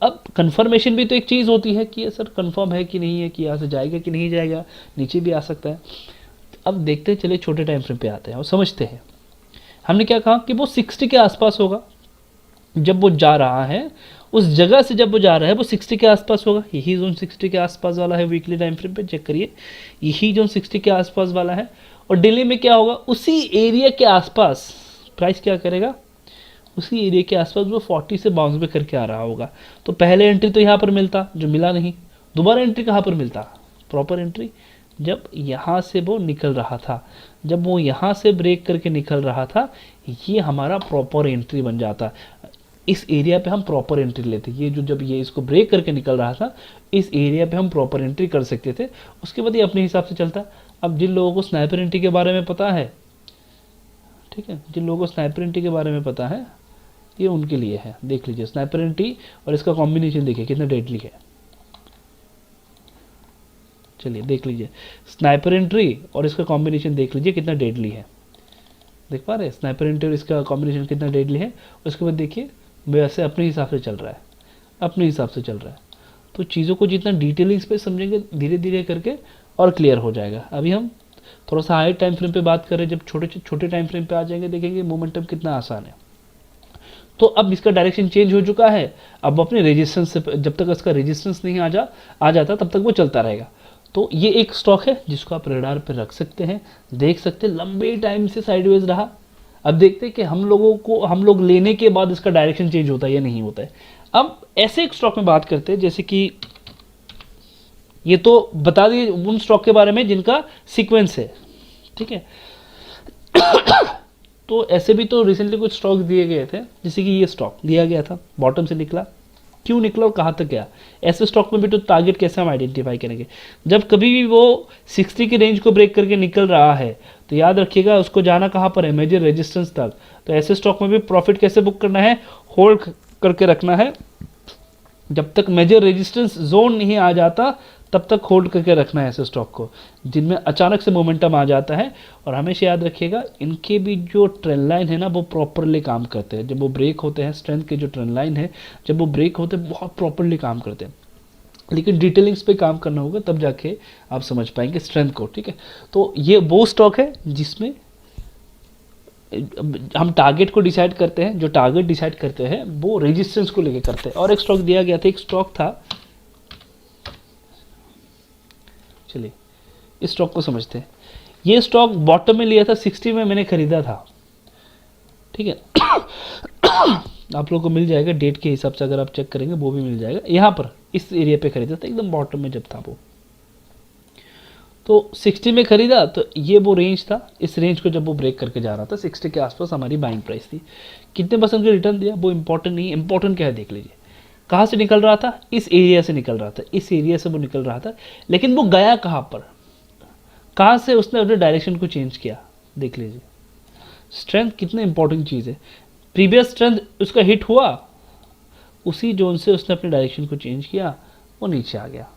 अब कंफर्मेशन भी तो एक चीज़ होती है कि ये सर कंफर्म है कि नहीं है, कि यहाँ से जाएगा कि नहीं जाएगा, नीचे भी आ सकता है। अब देखते चले छोटे टाइम फ्रेम पे आते हैं और समझते हैं। हमने क्या कहा कि वो 60 के आसपास होगा जब वो जा रहा है, उस जगह से जब वो जा रहा है वो 60 के आसपास होगा। यही जोन 60 के आसपास वाला है। वीकली टाइम फ्रेम पे चेक करिए, यही जोन 60 के आसपास वाला है। और डेली में क्या होगा, उसी एरिया के आसपास प्राइस क्या करेगा, उसी एरिया के आसपास वो 40 से बाउंस बैक करके आ रहा होगा। तो पहले एंट्री तो यहाँ पर मिलता, जो मिला नहीं। दोबारा एंट्री कहाँ पर मिलता? प्रॉपर एंट्री जब यहाँ से वो निकल रहा था, जब वो यहाँ से ब्रेक करके निकल रहा था, ये हमारा प्रॉपर एंट्री बन जाता। इस एरिया पे हम प्रॉपर एंट्री लेते। ये जो जब ये इसको ब्रेक करके निकल रहा था, इस एरिया पे हम प्रॉपर एंट्री कर सकते थे। उसके बाद ये अपने हिसाब से चलता। अब जिन लोगों को स्नाइपर एंट्री के बारे में पता है, ठीक है, जिन लोगों को स्नाइपर एंट्री के बारे में पता है, ये उनके लिए है। देख लीजिए स्नाइपर एंट्री और इसका कॉम्बिनेशन देखिए कितना डेडली है। चलिए देख लीजिए स्नाइपर एंट्री और इसका कॉम्बिनेशन देख लीजिए कितना डेडली है। देख पा रहे हैं स्नाइपर एंट्री और इसका कॉम्बिनेशन कितना डेडली है। उसके बाद देखिए वैसे अपने हिसाब से चल रहा है, अपने हिसाब से चल रहा है। तो चीज़ों को जितना डिटेलिंग्स पे समझेंगे धीरे धीरे करके और क्लियर हो जाएगा। अभी हम थोड़ा सा हाई टाइम फ्रेम पे बात करें, जब छोटे छोटे टाइम फ्रेम पे आ जाएंगे देखेंगे मोमेंटम कितना आसान है। तो अब इसका डायरेक्शन चेंज हो चुका है। अब अपने रेजिस्टेंस से, जब तक इसका रेजिस्टेंस नहीं आ जाता तब तक वो चलता रहेगा। तो ये एक स्टॉक है जिसको आप रडार पे रख सकते हैं, देख सकते हैं। लंबे टाइम से साइडवेज रहा। अब देखते हैं कि हम लोग लेने के बाद इसका डायरेक्शन चेंज होता है या नहीं होता है। अब ऐसे एक स्टॉक में बात करते हैं, जैसे कि ये तो बता दिए उन स्टॉक के बारे में जिनका सीक्वेंस है, ठीक है। तो ऐसे भी तो रिसेंटली कुछ स्टॉक दिए गए थे, जैसे कि ये स्टॉक दिया गया था, बॉटम से निकला, क्यों निकला और कहाँ तक गया। ऐसे स्टॉक में भी तो टारगेट कैसे हम आइडेंटिफाई करेंगे। जब कभी भी वो 60 की रेंज को ब्रेक करके निकल रहा है तो याद रखिएगा उसको जाना कहाँ पर है, मेजर रेजिस्टेंस तक। तो ऐसे स्टॉक में भी प्रॉफिट कैसे बुक करना है, होल्ड करके रखना है। जब तक मेजर रेजिस्टेंस जोन नहीं आ जाता तब तक होल्ड करके रखना है ऐसे स्टॉक को जिनमें अचानक से मोमेंटम आ जाता है। और हमेशा याद रखिएगा इनके भी जो ट्रेंड लाइन है ना वो प्रॉपरली काम करते हैं। जब वो ब्रेक होते हैं स्ट्रेंथ के जो ट्रेंड लाइन है जब वो ब्रेक होते हैं बहुत प्रॉपरली काम करते हैं, लेकिन डिटेलिंग्स पे काम करना होगा तब जाके आप समझ पाएंगे स्ट्रेंथ को। ठीक है, तो ये वो स्टॉक है जिसमें हम टारगेट को डिसाइड करते हैं, जो टारगेट डिसाइड करते हैं वो रेजिस्टेंस को लेके करते हैं। और एक स्टॉक दिया गया था, एक स्टॉक था, चलिए इस स्टॉक को समझते हैं। ये स्टॉक बॉटम में लिया था 60 में मैंने खरीदा था। ठीक है आप लोगों को मिल जाएगा डेट के हिसाब से, अगर आप चेक करेंगे वो भी मिल जाएगा। यहाँ पर इस एरिया पे खरीदा था एकदम बॉटम में जब था वो, तो 60 में खरीदा तो ये वो रेंज था। इस रेंज को जब वो ब्रेक करके जा रहा था 60 के आसपास हमारी बाइंग प्राइस थी। कितने परसेंट का रिटर्न दिया वो इंपॉर्टेंट नहीं है, इंपॉर्टेंट क्या है देख लीजिए। कहाँ से निकल रहा था, इस एरिया से निकल रहा था, इस एरिया से वो निकल रहा था, लेकिन वो गया कहाँ पर, कहाँ से उसने अपने डायरेक्शन को चेंज किया देख लीजिए। स्ट्रेंथ कितनी इंपॉर्टेंट चीज़ है। प्रीवियस स्ट्रेंथ उसका हिट हुआ, उसी जोन से उसने अपने डायरेक्शन को चेंज किया, वो नीचे आ गया।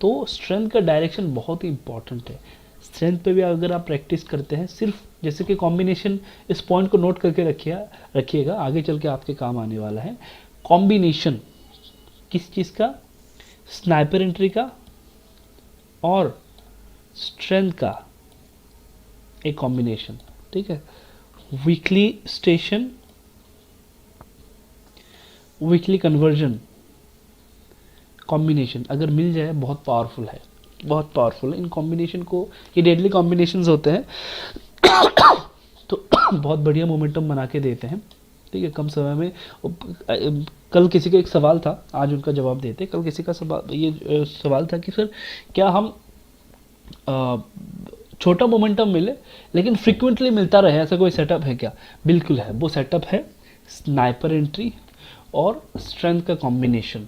तो स्ट्रेंथ का डायरेक्शन बहुत ही इंपॉर्टेंट है। स्ट्रेंथ पे भी अगर आप प्रैक्टिस करते हैं, सिर्फ जैसे कि कॉम्बिनेशन, इस पॉइंट को नोट करके रखिएगा, आगे चल के आपके काम आने वाला है। कॉम्बिनेशन किस चीज़ का, स्नाइपर एंट्री का और स्ट्रेंथ का एक कॉम्बिनेशन। ठीक है, weekly station, weekly conversion combination अगर मिल जाए बहुत पावरफुल है, बहुत पावरफुल है। इन कॉम्बिनेशन को, ये डेडली कॉम्बिनेशंस होते हैं तो बहुत बढ़िया मोमेंटम बना के देते हैं। ठीक है, कम समय में। कल किसी का एक सवाल था, आज उनका जवाब देते। कल किसी का सवाल था कि सर क्या हम छोटा मोमेंटम मिले लेकिन फ्रीक्वेंटली मिलता रहे, ऐसा कोई सेटअप है क्या? बिल्कुल है, वो सेटअप है स्नाइपर एंट्री और स्ट्रेंथ का कॉम्बिनेशन।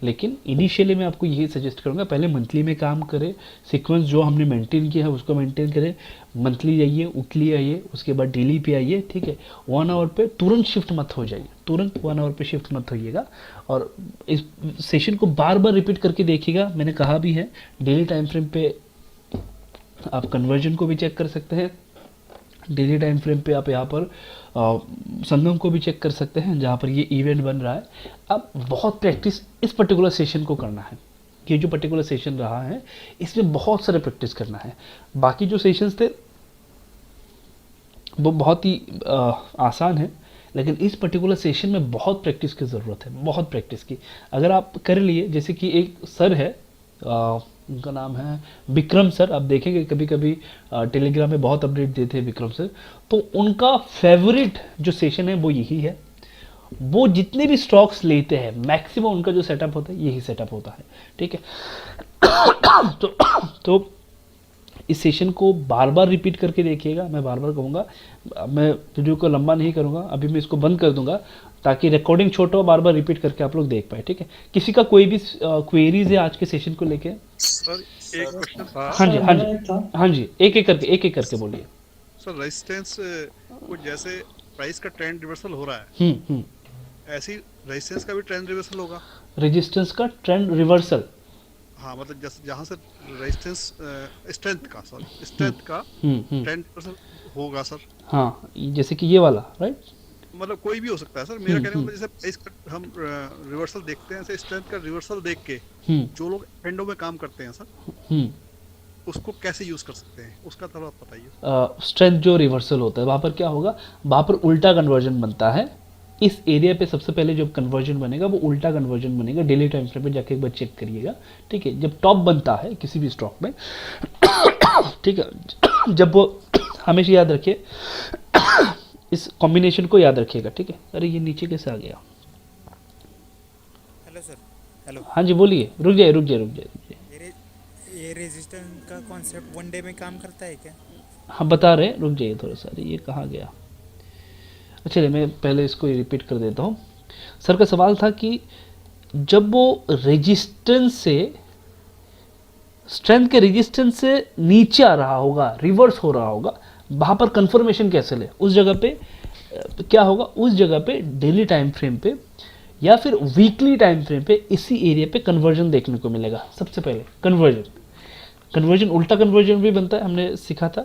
लेकिन इनिशियली मैं आपको यही सजेस्ट करूंगा, पहले मंथली में काम करें, सीक्वेंस जो हमने मेंटेन किया है उसको मेंटेन करें। मंथली आइए, वीकली आइए, उसके बाद डेली पे आइए। ठीक है, 1 आवर पे तुरंत शिफ्ट मत हो जाइए, तुरंत 1 आवर पे शिफ्ट मत होइएगा। और इस सेशन को बार बार रिपीट करके देखिएगा। मैंने कहा भी है डेली टाइम फ्रेम पे आप कन्वर्जन को भी चेक कर सकते हैं, डेली टाइम फ्रेम पे आप यहाँ पर संगम को भी चेक कर सकते हैं जहाँ पर ये इवेंट बन रहा है। अब बहुत प्रैक्टिस इस पर्टिकुलर सेशन को करना है। ये जो पर्टिकुलर सेशन रहा है इसमें बहुत सारे प्रैक्टिस करना है। बाकी जो सेशंस थे वो बहुत ही आसान है, लेकिन इस पर्टिकुलर सेशन में बहुत प्रैक्टिस की ज़रूरत है, बहुत प्रैक्टिस की। अगर आप कर लिए, जैसे कि एक सर है, उनका नाम है विक्रम सर, आप देखेंगे कभी कभी टेलीग्राम में बहुत अपडेट देते हैं विक्रम सर, तो उनका फेवरेट जो सेशन है वो यही है। वो जितने भी स्टॉक्स लेते हैं मैक्सिमम उनका जो सेटअप होता है यही सेटअप होता है। ठीक है तो इस सेशन को बार बार रिपीट करके देखिएगा। मैं बार बार कहूँगा, मैं वीडियो को लंबा नहीं करूँगा, अभी मैं इसको बंद कर दूंगा ताकि रिकॉर्डिंग छोटा हो, बार बार रिपीट करके आप लोग देख पाए। ठीक है, किसी का कोई भी क्वेरीज है आज के सेशन को लेके? सर एक क्वेश्चन था। हाँ जी, हाँ जी, हाँ जी, एक एक करके बोलिए। सर रेजिस्टेंस को, जैसे प्राइस का ट्रेंड रिवर्सल हो रहा है, ऐसी रेजिस्टेंस का भी ट्रेंड रिवर्सल होगा? रेजिस्टेंस का ट्रेंड रिवर्सल, हाँ, मतलब जैसे जहाँ से रेजिस्टेंस स्ट्रेंथ का ट्रेंड रिवर्सल होगा सर। हाँ, जैसे कि ये वाला, राइट? मतलब कोई भी हो सकता है सर। मेरा कहने का मतलब जैसे प्राइस का हम रिवर्सल देखते हैं, ऐसे स्ट्रेंथ का रिवर्सल देख के जो लोग एंडो में काम करते हैं सर, उसको कैसे यूज कर सकते हैं, उसका थोड़ा बताइए। स्ट्रेंथ जो रिवर्सल होता है वहाँ पर क्या होगा, वहाँ पर उल्टा कन्वर्जन बनता है। इस एरिया पे सबसे पहले जब कन्वर्जन बनेगा वो उल्टा कन्वर्जन बनेगा। डेली टाइम फ्रेम पे जाके एक बार चेक करिएगा। ठीक है, जब टॉप बनता है किसी भी स्टॉक में, ठीक है, जब वो, हमेशा याद रखिए इस कॉम्बिनेशन को याद रखिएगा। ठीक है, अरे ये नीचे कैसे आ गया? Hello sir. हेलो। हाँ जी बोलिए। रुक जाइए। ये रेजिस्टेंस का कॉन्सेप्ट 1 डे में काम करता है क्या? हाँ बता रहे हैं, रुक जाइए थोड़ा सा। अरे ये कहाँ गया? चलिए मैं पहले इसको रिपीट कर देता हूँ। सर का सवाल था कि जब वो रेजिस्टेंस से, स्ट्रेंथ के रेजिस्टेंस से नीचे आ रहा होगा, रिवर्स हो रहा होगा, वहाँ पर कंफर्मेशन कैसे ले? उस जगह पे क्या होगा, उस जगह पे डेली टाइम फ्रेम पे या फिर वीकली टाइम फ्रेम पे इसी एरिया पे कन्वर्जन देखने को मिलेगा। सबसे पहले कन्वर्जन उल्टा कन्वर्जन भी बनता है, हमने सीखा था,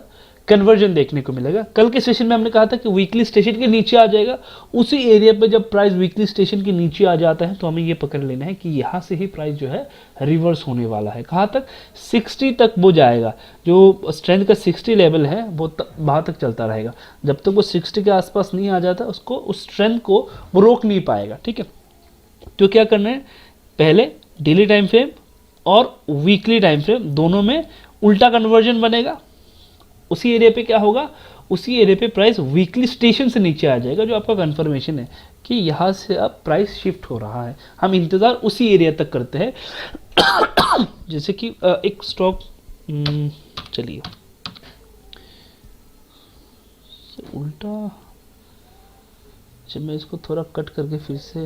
कन्वर्जन देखने को मिलेगा। कल के सेशन में हमने कहा था कि वीकली स्टेशन के नीचे आ जाएगा, उसी एरिया पे जब प्राइस वीकली स्टेशन के नीचे आ जाता है तो हमें ये पकड़ लेना है कि यहाँ से ही प्राइस जो है रिवर्स होने वाला है। कहाँ तक? 60 तक वो जाएगा। जो स्ट्रेंथ का 60 लेवल है वो वहाँ तक चलता रहेगा। जब तक वो 60 के आसपास नहीं आ जाता उसको, उस स्ट्रेंथ को वो रोक नहीं पाएगा। ठीक है, तो क्या करना है, पहले डेली टाइम फ्रेम और वीकली टाइम फ्रेम दोनों में उल्टा कन्वर्जन बनेगा। उसी एरिया पे क्या होगा, उसी एरिया पे प्राइस वीकली स्टेशन से नीचे आ जाएगा, जो आपका कंफर्मेशन है कि यहाँ से अब प्राइस शिफ्ट हो रहा है। हम इंतज़ार उसी एरिया तक करते हैं। जैसे कि एक स्टॉक, चलिए उल्टा, जब मैं इसको थोड़ा कट करके फिर से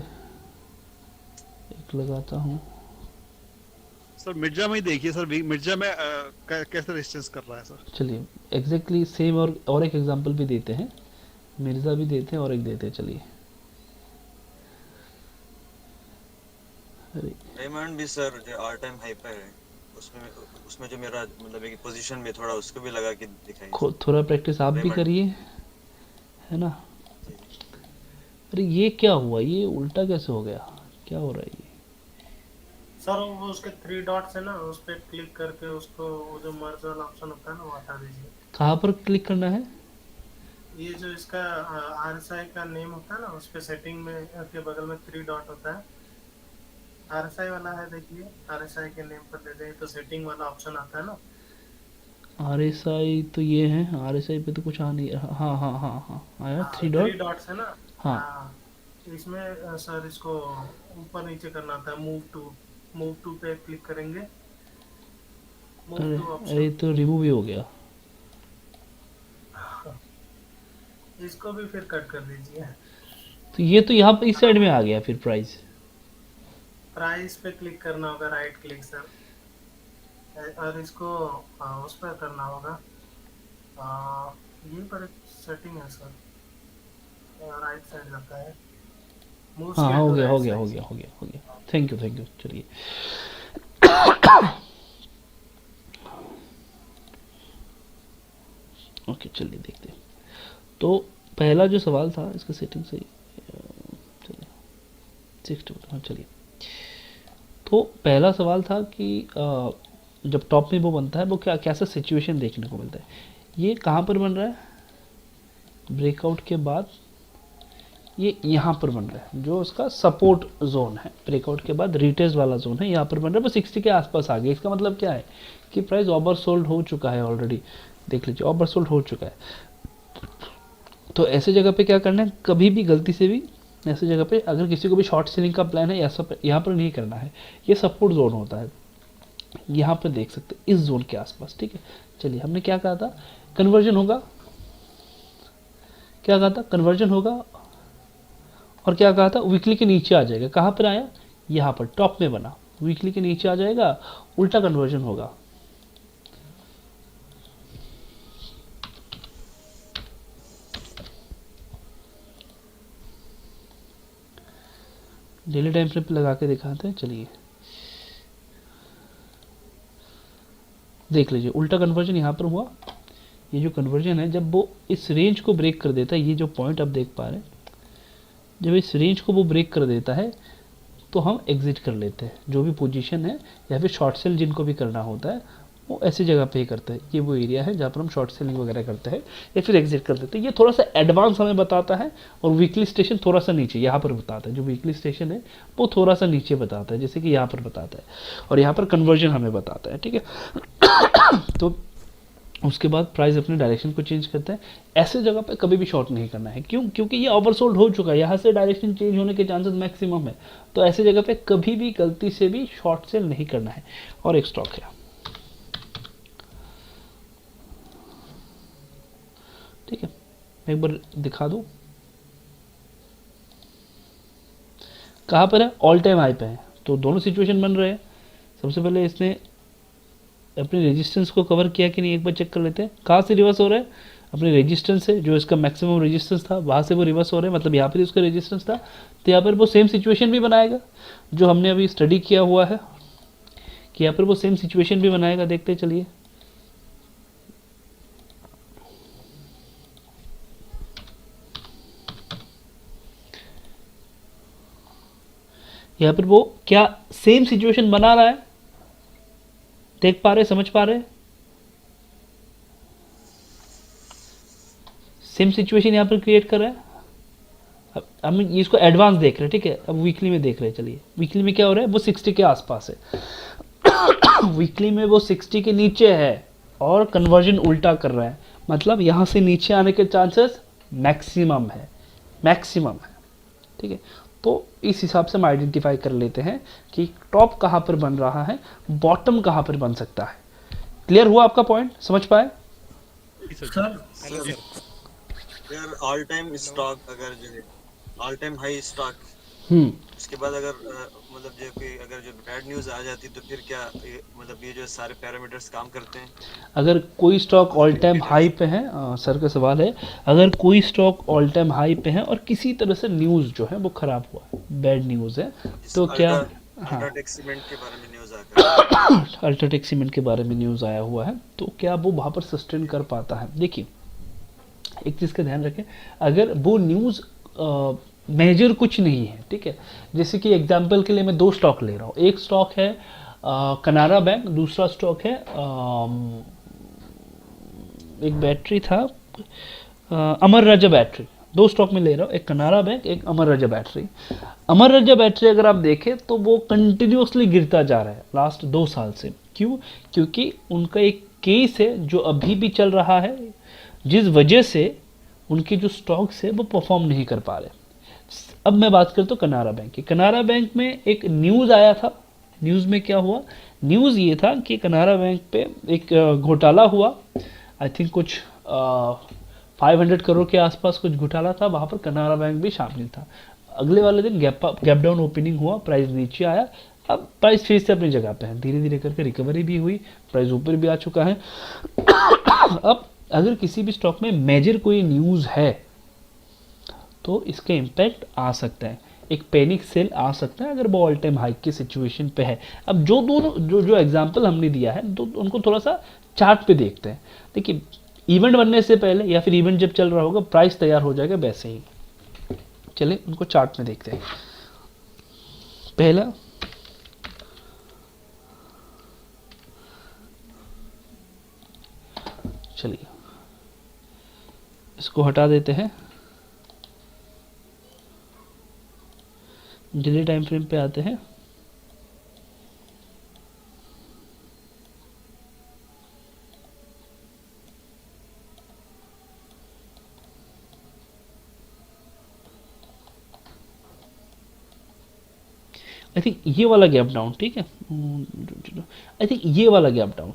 एक लगाता हूँ। सर मिर्जा में ही देखिए सर, मिर्जा में कैसे रेजिस्टेंस कर रहा है सर। चलिए एग्जैक्टली सेम और एक एग्जांपल भी देते हैं, मिर्ज़ा भी देते हैं और एक देते हैं। चलिए डायमंड भी सर जो ऑल टाइम हाई पे है, उसमें जो मेरा मतलब एक पोजीशन में थोड़ा उसको भी लगा के दिखाइए। थोड़ा प्रैक्टिस आप भी करिए, है ना। अरे ये क्या हुआ, ये उल्टा कैसे हो गया, क्या हो रहा है ये? सर वो उसके 3 डॉट्स है ना, उस पर क्लिक करके उसको वो जो मर्ज वाला ऑप्शन होता है ना वो हटा दीजिए। कहाँ पर क्लिक करना है? ये जो इसका आरएसआई का नेम होता है ना, उस पे सेटिंग में के बगल में 3 डॉट होता है, आरएसआई वाला है, देखिए आरएसआई के नेम पर दे दें तो सेटिंग वाला ऑप्शन आता है ना। RSI तो ये है, RSI पे तो कुछ आ नहीं रहा। हाँ हाँ हाँ हाँ आया, 3 3 डॉट। डॉट्स है ना। हाँ इसमें सर इसको ऊपर नीचे करना होता है, मूव टू पे क्लिक करेंगे, मूव अरे टू अरे ऑप्शन, तो रिमूव ही हो गया। इसको भी फिर कट कर दीजिए। तो ये तो यहाँ पे इस साइड में आ गया फिर प्राइस। प्राइस पे क्लिक करना होगा, राइट क्लिक सर, और इसको उस पर करना होगा, ये पर एक सेटिंग है सर, राइट साइड जाता है, मूव हाँ स्केल हो टू गया हो राइट गया हो साइड। गया हो गया हो गया, थैंक यू चलिए। ओके चलिए देखते हैं। तो पहला जो सवाल था इसका सेटिंग से चलिए 60, हाँ चलिए। तो पहला सवाल था कि जब टॉप में वो बनता है वो कैसा सिचुएशन देखने को मिलता है। ये कहाँ पर बन रहा है, ब्रेकआउट के बाद ये यहाँ पर बन रहा है, जो उसका सपोर्ट जोन है। ब्रेकआउट के बाद रिटेस्ट वाला जोन है, यहाँ पर बन रहा है, वो 60 के आसपास आ गया। इसका मतलब क्या है कि प्राइस ओवरसोल्ड हो चुका है ऑलरेडी। देख लीजिए ओवरसोल्ड हो चुका है। तो ऐसे जगह पे क्या करना है, कभी भी गलती से भी ऐसे जगह पे अगर किसी को भी शॉर्ट सेलिंग का प्लान है, ऐसा यहाँ पर नहीं करना है। ये सपोर्ट जोन होता है, यहाँ पर देख सकते हैं इस जोन के आसपास। ठीक है, चलिए हमने क्या कहा था, कन्वर्जन होगा, क्या कहा था, कन्वर्जन होगा, और क्या कहा था, वीकली के नीचे आ जाएगा। कहाँ पर आया, यहाँ पर टॉप में बना, वीकली के नीचे आ जाएगा, उल्टा कन्वर्जन होगा। डेली टाइम फ्रेम पे लगा के दिखाते हैं, चलिए देख लीजिए उल्टा कन्वर्जन यहाँ पर हुआ। ये जो कन्वर्जन है जब वो इस रेंज को ब्रेक कर देता है, ये जो पॉइंट आप देख पा रहे हैं, जब इस रेंज को वो ब्रेक कर देता है तो हम एग्जिट कर लेते हैं। जो भी पोजीशन है या फिर शॉर्ट सेल जिनको भी करना होता है वो ऐसी जगह पे ही करते हैं। ये वो एरिया है जहाँ पर हम शॉर्ट सेलिंग वगैरह करते हैं या फिर एग्जिट कर देते हैं। ये थोड़ा सा एडवांस हमें बताता है, और वीकली स्टेशन थोड़ा सा नीचे यहाँ पर बताता है। जो वीकली स्टेशन है वो थोड़ा सा नीचे बताता है, जैसे कि यहाँ पर बताता है, और यहाँ पर कन्वर्जन हमें बताता है। ठीक है, तो उसके बाद प्राइस अपने डायरेक्शन को चेंज करता है। ऐसे जगह पे कभी भी शॉर्ट नहीं करना है। क्यों? क्योंकि ये ओवरसोल्ड हो चुका है, यहाँ से डायरेक्शन चेंज होने के चांसेस मैक्सिमम है। तो ऐसे जगह पे कभी भी गलती से भी शॉर्ट सेल नहीं करना है। और एक स्टॉक है, ठीक है, मैं एक बार दिखा दूं, कहाँ पर है, ऑल टाइम हाई पे है। तो दोनों सिचुएशन बन रहे हैं। सबसे पहले इसने अपने रेजिस्टेंस को कवर किया कि नहीं, एक बार चेक कर लेते हैं। कहाँ से रिवर्स हो रहा है, अपने रेजिस्टेंस है, जो इसका मैक्सिमम रेजिस्टेंस था वहाँ से वो रिवर्स हो रहे हैं, मतलब यहाँ पर उसका रेजिस्टेंस था, तो यहाँ पर वो सेम सिचुएशन भी बनाएगा जो हमने अभी स्टडी किया हुआ है, कि यहाँ पर वो सेम सिचुएशन भी बनाएगा। देखते चलिए, यहाँ पर वो क्या सेम सिचुएशन बना रहा है, देख पा रहे, समझ पा रहे, सेम सिचुएशन यहाँ पर क्रिएट कर रहा है। अब हम इसको एडवांस देख रहे हैं, ठीक है। अब वीकली में देख रहे हैं, चलिए वीकली में क्या हो रहा है, वो 60 के आसपास है। वीकली में वो 60 के नीचे है और कन्वर्जन उल्टा कर रहा है, मतलब यहाँ से नीचे आने के चांसेस मैक्सिमम है, मैक्सिमम है, ठीक है। तो इस हिसाब से हम आइडेंटिफाई कर लेते हैं कि टॉप कहाँ पर बन रहा है, बॉटम कहाँ पर बन सकता है। क्लियर हुआ आपका पॉइंट, समझ पाए? सर यार ऑल टाइम स्टॉक अगर जो है ऑल टाइम हाई स्टॉक, उसके बाद अगर मतलब जो कोई अगर जो बैड न्यूज़ आ जाती तो फिर क्या मतलब ये जो सारे पैरामीटर्स काम करते हैं? अगर कोई स्टॉक ऑल टाइम हाई पे है, सर का सवाल है, अगर कोई स्टॉक ऑल टाइम हाई पे है और किसी तरह से न्यूज़ जो है वो ख़राब हुआ है, बैड न्यूज़ है, तो क्या, हाँ, अल्ट्राटेक सीमेंट के बारे में न्यूज़ आ गया, अल्ट्राटेक सीमेंट के बारे में न्यूज़ आया हुआ है, तो क्या वो वहाँ पर सस्टेन कर पाता है? देखिए एक चीज़ का ध्यान रखें, अगर वो न्यूज़ मेजर कुछ नहीं है, ठीक है, जैसे कि एग्जांपल के लिए मैं 2 स्टॉक ले रहा हूँ, एक स्टॉक है कनारा बैंक, दूसरा स्टॉक है एक बैटरी था अमर राजा बैटरी, 2 स्टॉक में ले रहा हूँ, एक कनारा बैंक, एक अमर राजा बैटरी। अमर राजा बैटरी अगर आप देखें तो वो कंटिन्यूसली गिरता जा रहा है लास्ट 2 साल से। क्यों? क्योंकि उनका एक केस है जो अभी भी चल रहा है, जिस वजह से उनके जो स्टॉक्स है वो परफॉर्म नहीं कर पा रहे। अब मैं बात करता हूँ कनारा बैंक की। कनारा बैंक में एक न्यूज़ आया था, न्यूज़ में क्या हुआ, न्यूज़ ये था कि कनारा बैंक पे एक घोटाला हुआ, आई थिंक कुछ 500 करोड़ के आसपास कुछ घोटाला था, वहाँ पर कनारा बैंक भी शामिल था। अगले वाले दिन गैप डाउन ओपनिंग हुआ, प्राइस नीचे आया, अब प्राइस फिर से अपनी जगह पे है, धीरे धीरे करके रिकवरी भी हुई, प्राइस ऊपर भी आ चुका है। अब अगर किसी भी स्टॉक में मेजर कोई न्यूज़ है तो इसका इम्पैक्ट आ सकता है, एक पैनिक सेल आ सकता है अगर वो ऑल टाइम हाई की सिचुएशन पे है। अब जो दोनों जो एग्जांपल हमने दिया है तो उनको थोड़ा सा चार्ट पे देखते हैं। देखिए इवेंट बनने से पहले या फिर इवेंट जब चल रहा होगा प्राइस तैयार हो जाएगा वैसे ही। चलिए उनको चार्ट में देखते हैं। पहला चलिए इसको हटा देते हैं, डेली टाइम फ्रेम पे आते हैं। आई थिंक ये वाला गैप डाउन, ठीक है, आई थिंक ये वाला गैप डाउन,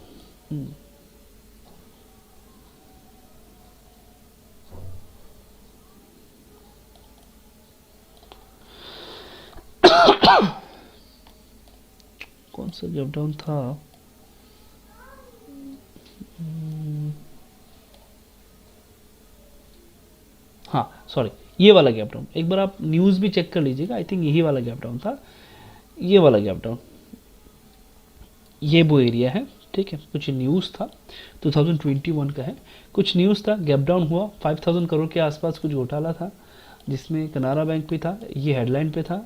कौन सा गैप डाउन था, हाँ सॉरी ये वाला गैप डाउन, एक बार आप न्यूज़ भी चेक कर लीजिएगा, आई थिंक यही वाला गैप डाउन था, ये वाला गैप डाउन, ये वो एरिया है, ठीक है। कुछ न्यूज़ था 2021 का है, कुछ न्यूज़ था, गैप डाउन हुआ, 5000 करोड़ के आसपास कुछ घोटाला था जिसमें कनारा बैंक भी था, ये हेडलाइन पे था,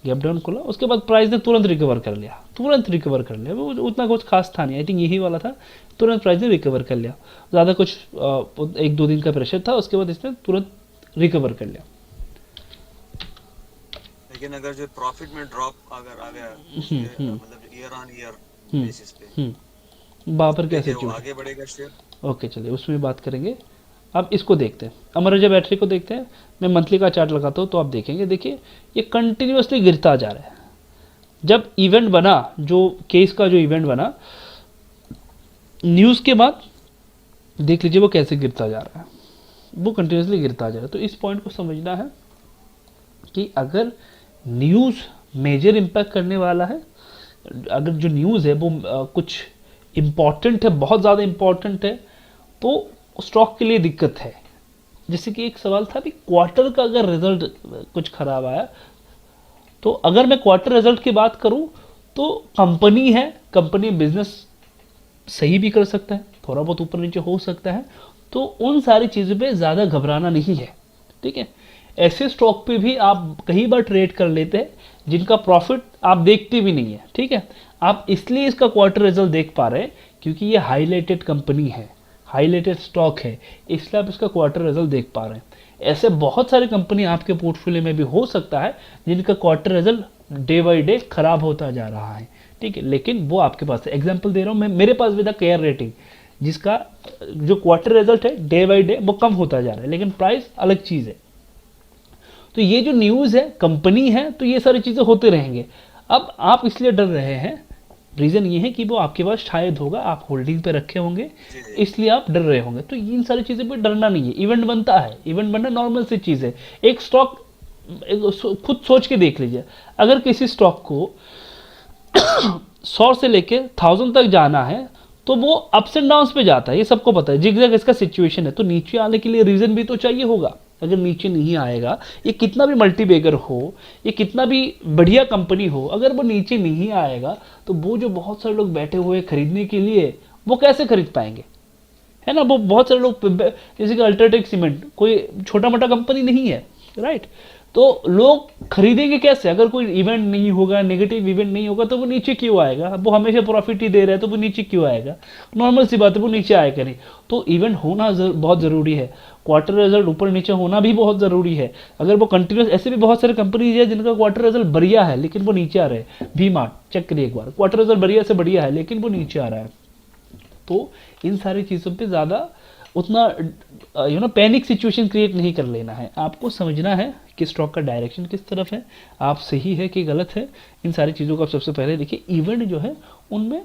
गैप डाउन खुला, उसके बाद प्राइस ने तुरंत रिकवर कर लिया, वो उतना कुछ खास था नहीं, आई थिंक यही वाला था, तुरंत प्राइस ने रिकवर कर लिया, ज़्यादा कुछ 1-2 दिन का प्रेशर था, उसके बाद इसने तुरंत रिकवर कर लिया। लेकिन अगर जो प्रॉफिट में ड्रॉप अगर आ गया मतलब ईयर ऑन ईयर बेसिस पे, वहाँ पर क्या देखिए वो सिचुएशन, आगे बढ़ेगा शेयर? ओके चलिए उसमें बात करेंगे। अब इसको देखते हैं, अमर राजा बैटरी को देखते हैं, मैं मंथली का चार्ट लगाता हूँ तो आप देखेंगे, देखिए ये कंटिन्यूसली गिरता जा रहा है। जब इवेंट बना, जो केस का जो इवेंट बना न्यूज़ के बाद, देख लीजिए वो कैसे गिरता जा रहा है, वो कंटिन्यूसली गिरता जा रहा है। तो इस पॉइंट को समझना है कि अगर न्यूज़ मेजर इम्पैक्ट करने वाला है, अगर जो न्यूज़ है वो कुछ इम्पॉर्टेंट है, बहुत ज़्यादा इम्पॉर्टेंट है, तो स्टॉक के लिए दिक्कत है। जैसे कि एक सवाल था भी, क्वार्टर का अगर रिजल्ट कुछ खराब आया, तो अगर मैं क्वार्टर रिजल्ट की बात करूं तो कंपनी है, कंपनी बिजनेस सही भी कर सकता है, थोड़ा बहुत ऊपर नीचे हो सकता है, तो उन सारी चीज़ों पे ज़्यादा घबराना नहीं है, ठीक है। ऐसे स्टॉक पे भी आप कई बार ट्रेड कर लेते हैं जिनका प्रॉफिट आप देखते भी नहीं है, ठीक है। आप इसलिए इसका क्वार्टर रिजल्ट देख पा रहे हैं क्योंकि ये हाईलाइटेड कंपनी है, हाईलाइटेड स्टॉक है, इसलिए आप इसका क्वार्टर रिजल्ट देख पा रहे हैं। ऐसे बहुत सारे कंपनी आपके पोर्टफोलियो में भी हो सकता है जिनका quarter result day by day खराब होता जा रहा है, ठीक है, लेकिन वो आपके पास है। एग्जाम्पल दे रहा हूँ मैं, मेरे पास भी था केयर रेटिंग, जिसका जो क्वार्टर रिजल्ट है डे बाई डे वो कम होता जा रहा है, लेकिन प्राइस अलग चीज़ है। तो ये जो न्यूज़ है, कंपनी है, तो ये सारी चीज़ें होते रहेंगे। अब आप इसलिए डर रहे हैं, रीज़न ये है कि वो आपके पास शायद होगा, आप होल्डिंग पे रखे होंगे, इसलिए आप डर रहे होंगे। तो इन सारी चीज़ों पे डरना नहीं है, इवेंट बनता है, इवेंट बनना नॉर्मल सी चीज़ है। एक स्टॉक खुद सोच के देख लीजिए, अगर किसी स्टॉक को 100 से लेके 1000 तक जाना है तो वो अप्स एंड डाउन्स पे जाता है, ये सबको पता है, जिग इसका सिचुएशन है। तो नीचे आने के लिए रीज़न भी तो चाहिए होगा। अगर नीचे नहीं आएगा, ये कितना भी मल्टीबैगर हो, ये कितना भी बढ़िया कंपनी हो, अगर वो नीचे नहीं आएगा तो वो जो बहुत सारे लोग बैठे हुए खरीदने के लिए, वो कैसे खरीद पाएंगे, है ना। वो बहुत सारे लोग, जैसे कि अल्ट्राटेक सीमेंट कोई छोटा मोटा कंपनी नहीं है, राइट। तो लोग खरीदेंगे कैसे? अगर कोई इवेंट नहीं होगा, नेगेटिव इवेंट नहीं होगा, तो वो नीचे क्यों आएगा? वो हमेशा प्रॉफिट ही दे रहा है तो वो नीचे क्यों आएगा? नॉर्मल सी बात है, वो नीचे आएगा नहीं। तो इवेंट होना बहुत ज़रूरी है, क्वार्टर रिजल्ट ऊपर नीचे होना भी बहुत ज़रूरी है। अगर वो कंटिन्यूस, ऐसे भी बहुत सारे कंपनीज है जिनका क्वार्टर रिजल्ट बढ़िया है लेकिन वो नीचे आ रहे हैं। वी मार्ट चेक करिए एक बार, क्वार्टर रिजल्ट बढ़िया से बढ़िया है लेकिन वो नीचे आ रहा है। तो इन सारी चीज़ों पे ज़्यादा उतना पैनिक सिचुएशन क्रिएट नहीं कर लेना है। आपको समझना है कि स्टॉक का डायरेक्शन किस तरफ है, आप सही है कि गलत है। इन सारी चीज़ों को आप सबसे पहले देखिए। इवेंट जो है उनमें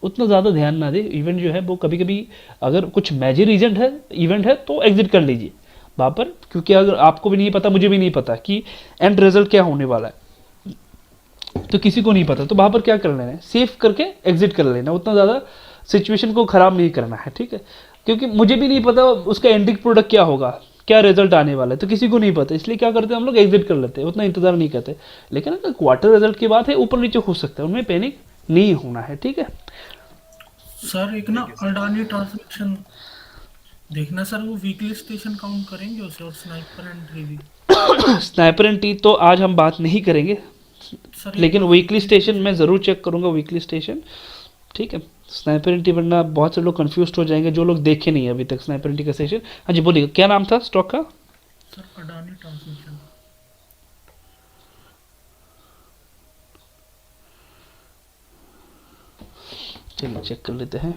उतना ज़्यादा ध्यान ना दे। इवेंट जो है वो कभी कभी अगर कुछ मेजर इवेंट है तो एग्जिट कर लीजिए वहाँ पर, क्योंकि अगर आपको भी नहीं पता, मुझे भी नहीं पता कि एंड रिजल्ट क्या होने वाला है, तो किसी को नहीं पता, तो वहाँ पर क्या कर लेना है, सेफ करके एग्जिट कर लेना, उतना ज़्यादा सिचुएशन को ख़राब नहीं करना है, ठीक है। क्योंकि मुझे भी नहीं पता उसका एंडिंग प्रोडक्ट क्या होगा, क्या रिजल्ट आने वाला है, तो किसी को नहीं पता, इसलिए क्या करते हैं हम लोग, एग्जिट कर लेते हैं, उतना इंतजार नहीं करते। लेकिन अगर क्वार्टर रिजल्ट की बात है, ऊपर नीचे हो सकता है, उनमें पैनिक नहीं होना है, ठीक है। सर एक ना अडानी ट्रांसमिशन देखना सर, वो वीकली स्टेशन काउंट करेंगे उसे, और स्नाइपर एंड टी भी। स्नाइपर एंड टी तो आज हम बात नहीं करेंगे सर लेकिन वीकली स्टेशन मैं ज़रूर चेक करूंगा, वीकली स्टेशन, ठीक है। स्नाइपर एंड टी, वरना बहुत से लोग कंफ्यूज हो जाएंगे जो लोग देखे नहीं अभी तक स्नाइपर एंड टी का सेशन। हाँ जी बोलिए, क्या नाम था स्टॉक का? Sir Adani transmission. चलिए चेक कर लेते हैं।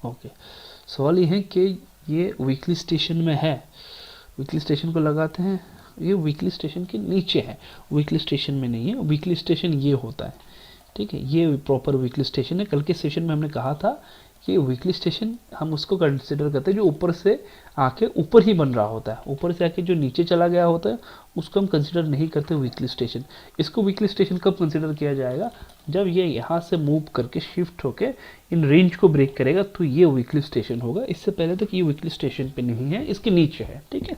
ओके, सवाल ये है कि ये वीकली स्टेशन में है, वीकली स्टेशन को लगाते हैं, ये वीकली स्टेशन के नीचे है, वीकली स्टेशन में नहीं है। वीकली स्टेशन ये होता है, ठीक है, ये प्रॉपर वीकली स्टेशन है। कल के सेशन में हमने कहा था कि वीकली स्टेशन हम उसको कंसिडर करते हैं जो ऊपर से आके ऊपर ही बन रहा होता है, ऊपर से आके जो नीचे चला गया होता है उसको हम कंसिडर नहीं करते वीकली स्टेशन। इसको वीकली स्टेशन कब कंसिडर किया जाएगा? जब ये यहाँ से मूव करके शिफ्ट होके इन रेंज को ब्रेक करेगा तो ये वीकली स्टेशन होगा। इससे पहले तक ये वीकली स्टेशन पे नहीं है, इसके नीचे है, ठीक है।